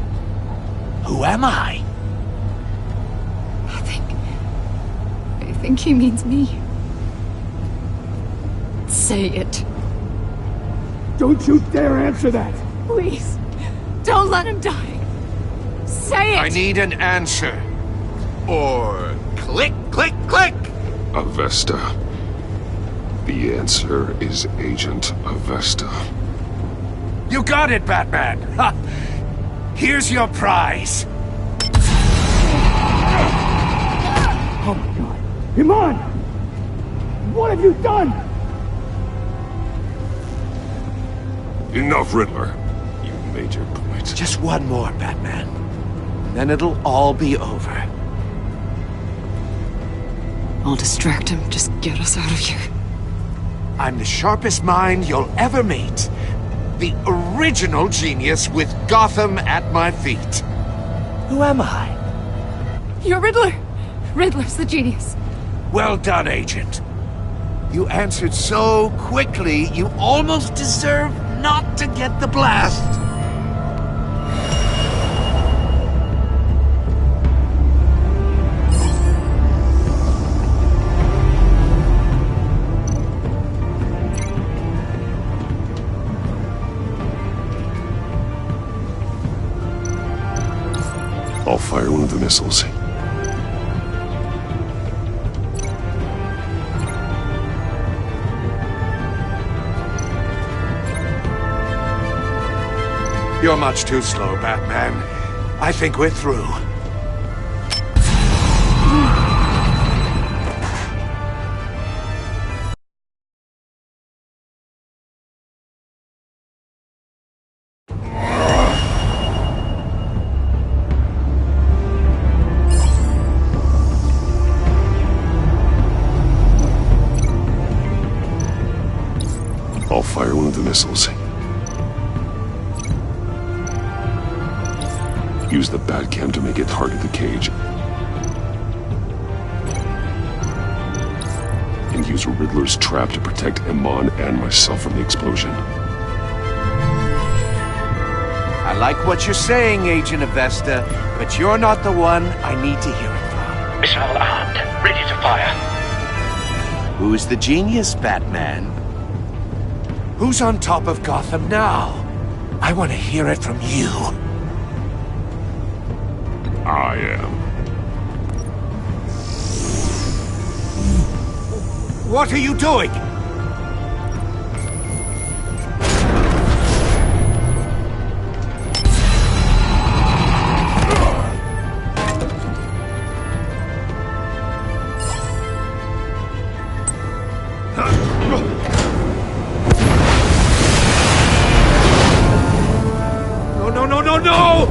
Who am I? I think he means me. Say it. Don't you dare answer that! Please, don't let him die. Say it! I need an answer. Or click, click, click! Avesta. The answer is Agent Avesta. You got it, Batman! Ha! Here's your prize. Oh my god. Iman! What have you done? Enough, Riddler. You made your point. Just one more, Batman. And then it'll all be over. I'll distract him. Just get us out of here. I'm the sharpest mind you'll ever meet. The original genius with Gotham at my feet. Who am I? You're Riddler. Riddler's the genius. Well done, Agent. You answered so quickly, you almost deserve not to get the blast. I'll fire one of the missiles. You're much too slow, Batman. I think we're through. I'll fire one of the missiles. Use the Batcam to make it target the cage. And use Riddler's trap to protect Iman and myself from the explosion. I like what you're saying, Agent Avesta, but you're not the one I need to hear it from. Missile armed, ready to fire. Who's the genius, Batman? Who's on top of Gotham now? I want to hear it from you. I am. What are you doing? No!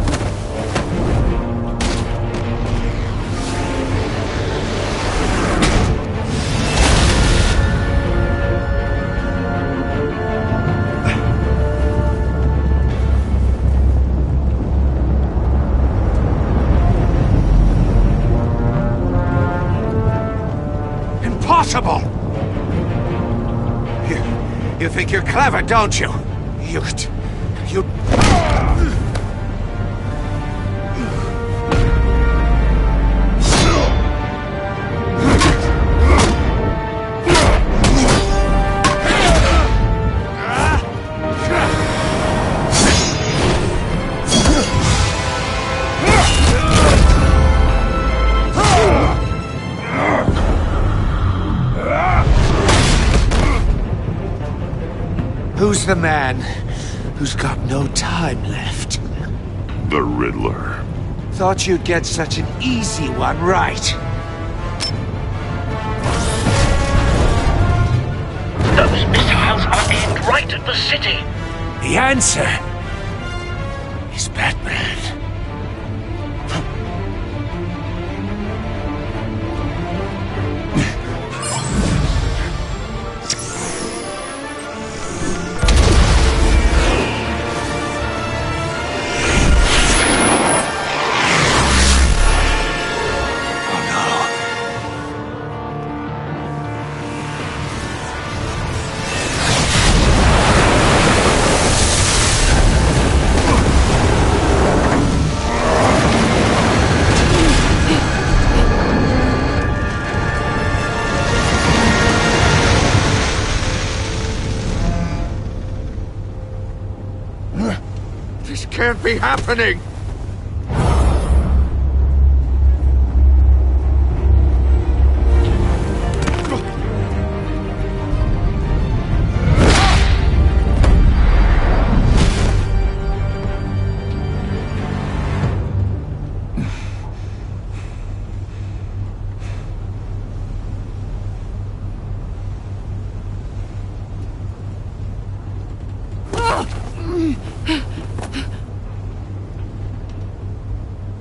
Impossible! You think you're clever, don't you? You... the man who's got no time left. The Riddler. Thought you'd get such an easy one right. Those missiles are aimed right at the city. The answer is Batman. This can't be happening!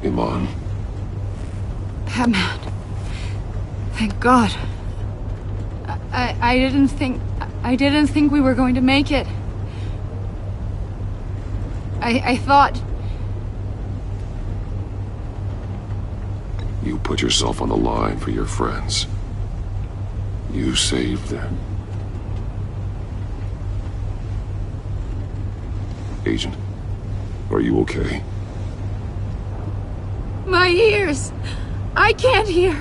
Iman. Batman. Thank God. I didn't think we were going to make it. I thought... You put yourself on the line for your friends. You saved them. Agent, are you okay? My ears! I can't hear!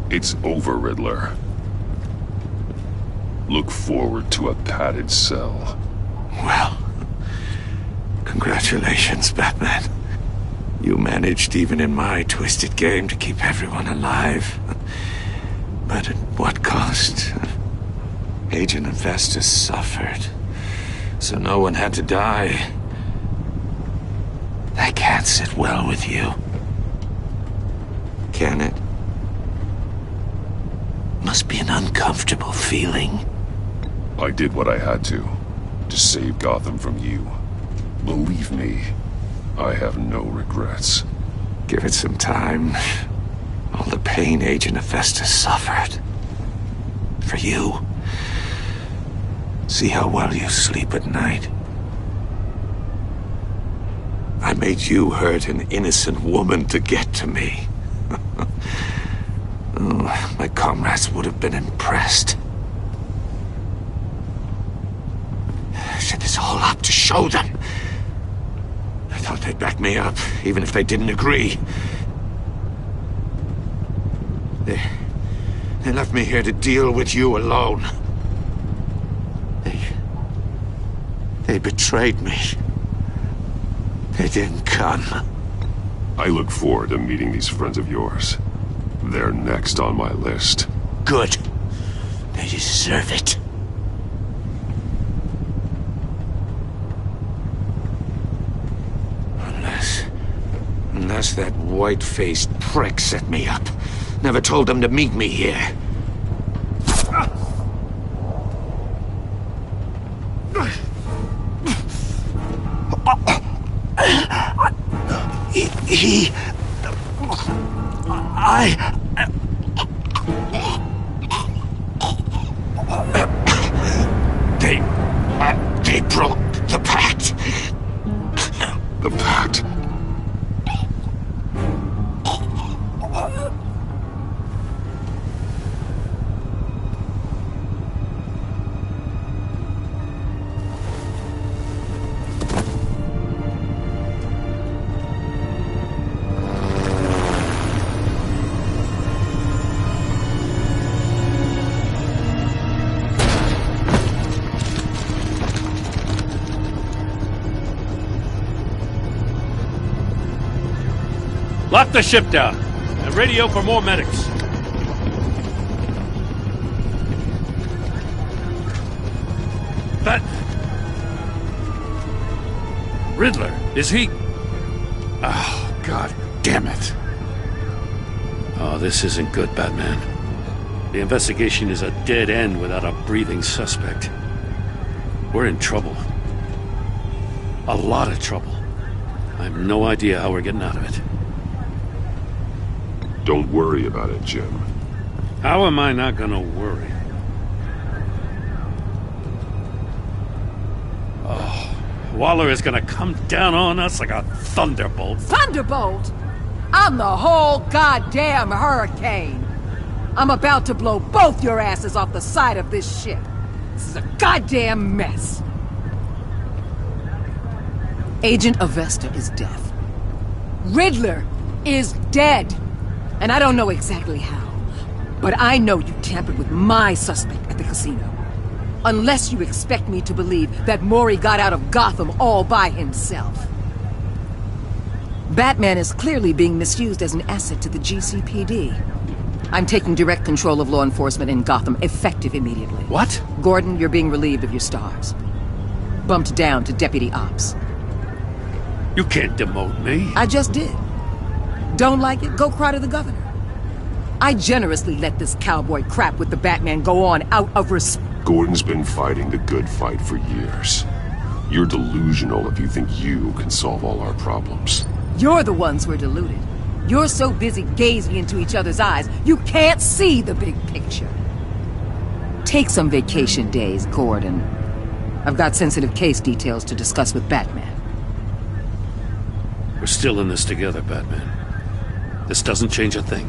It's over, Riddler. Look forward to a padded cell. Well, congratulations, Batman. You managed, even in my twisted game, to keep everyone alive. But at what cost? Agent Hephaestus suffered, so no one had to die. That can't sit well with you. Can it? Must be an uncomfortable feeling. I did what I had to save Gotham from you. Believe me, I have no regrets. Give it some time. All the pain Agent Hephaestus suffered. For you. See how well you sleep at night. I made you hurt an innocent woman to get to me. Oh, my comrades would have been impressed. I set this all up to show them. I thought they'd back me up, even if they didn't agree. They left me here to deal with you alone. They betrayed me. They didn't come. I look forward to meeting these friends of yours. They're next on my list. Good. They deserve it. Unless that white-faced prick set me up. Never told them to meet me here. They broke the pact. The pact? Lock the ship down. And radio for more medics. That... Riddler, is he... Oh, God damn it. Oh, this isn't good, Batman. The investigation is a dead end without a breathing suspect. We're in trouble. A lot of trouble. I have no idea how we're getting out of it. Don't worry about it, Jim. How am I not gonna worry? Oh, Waller is gonna come down on us like a thunderbolt. Thunderbolt? I'm the whole goddamn hurricane. I'm about to blow both your asses off the side of this ship. This is a goddamn mess. Agent Avesta is dead. Riddler is dead. And I don't know exactly how, but I know you tampered with my suspect at the casino. Unless you expect me to believe that Mori got out of Gotham all by himself. Batman is clearly being misused as an asset to the GCPD. I'm taking direct control of law enforcement in Gotham, effective immediately. What? Gordon, you're being relieved of your stars. Bumped down to Deputy Ops. You can't demote me. I just did. Don't like it? Go cry to the governor. I generously let this cowboy crap with the Batman go on out of respect. Gordon's been fighting the good fight for years. You're delusional if you think you can solve all our problems. You're the ones who are deluded. You're so busy gazing into each other's eyes, you can't see the big picture. Take some vacation days, Gordon. I've got sensitive case details to discuss with Batman. We're still in this together, Batman. This doesn't change a thing.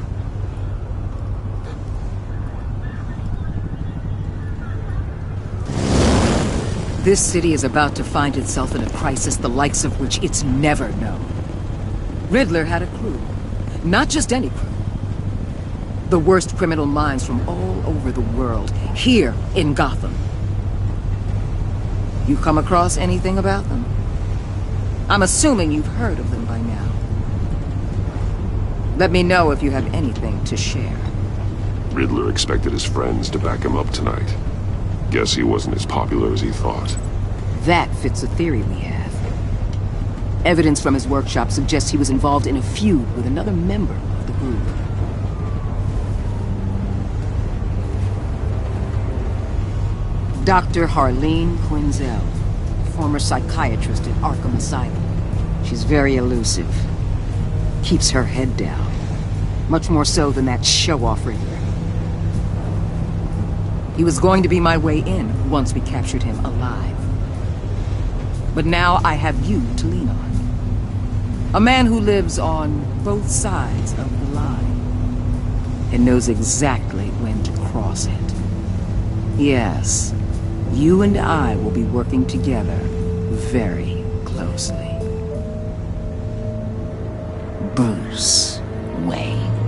This city is about to find itself in a crisis the likes of which it's never known. Riddler had a crew. Not just any crew. The worst criminal minds from all over the world, here in Gotham. You come across anything about them? I'm assuming you've heard of them by now. Let me know if you have anything to share. Riddler expected his friends to back him up tonight. Guess he wasn't as popular as he thought. That fits a theory we have. Evidence from his workshop suggests he was involved in a feud with another member of the group. Dr. Harleen Quinzel, former psychiatrist at Arkham Asylum. She's very elusive. Keeps her head down. Much more so than that show-off Riddler. He was going to be my way in once we captured him alive. But now I have you to lean on. A man who lives on both sides of the line and knows exactly when to cross it. Yes, you and I will be working together very closely. Bruce Wayne.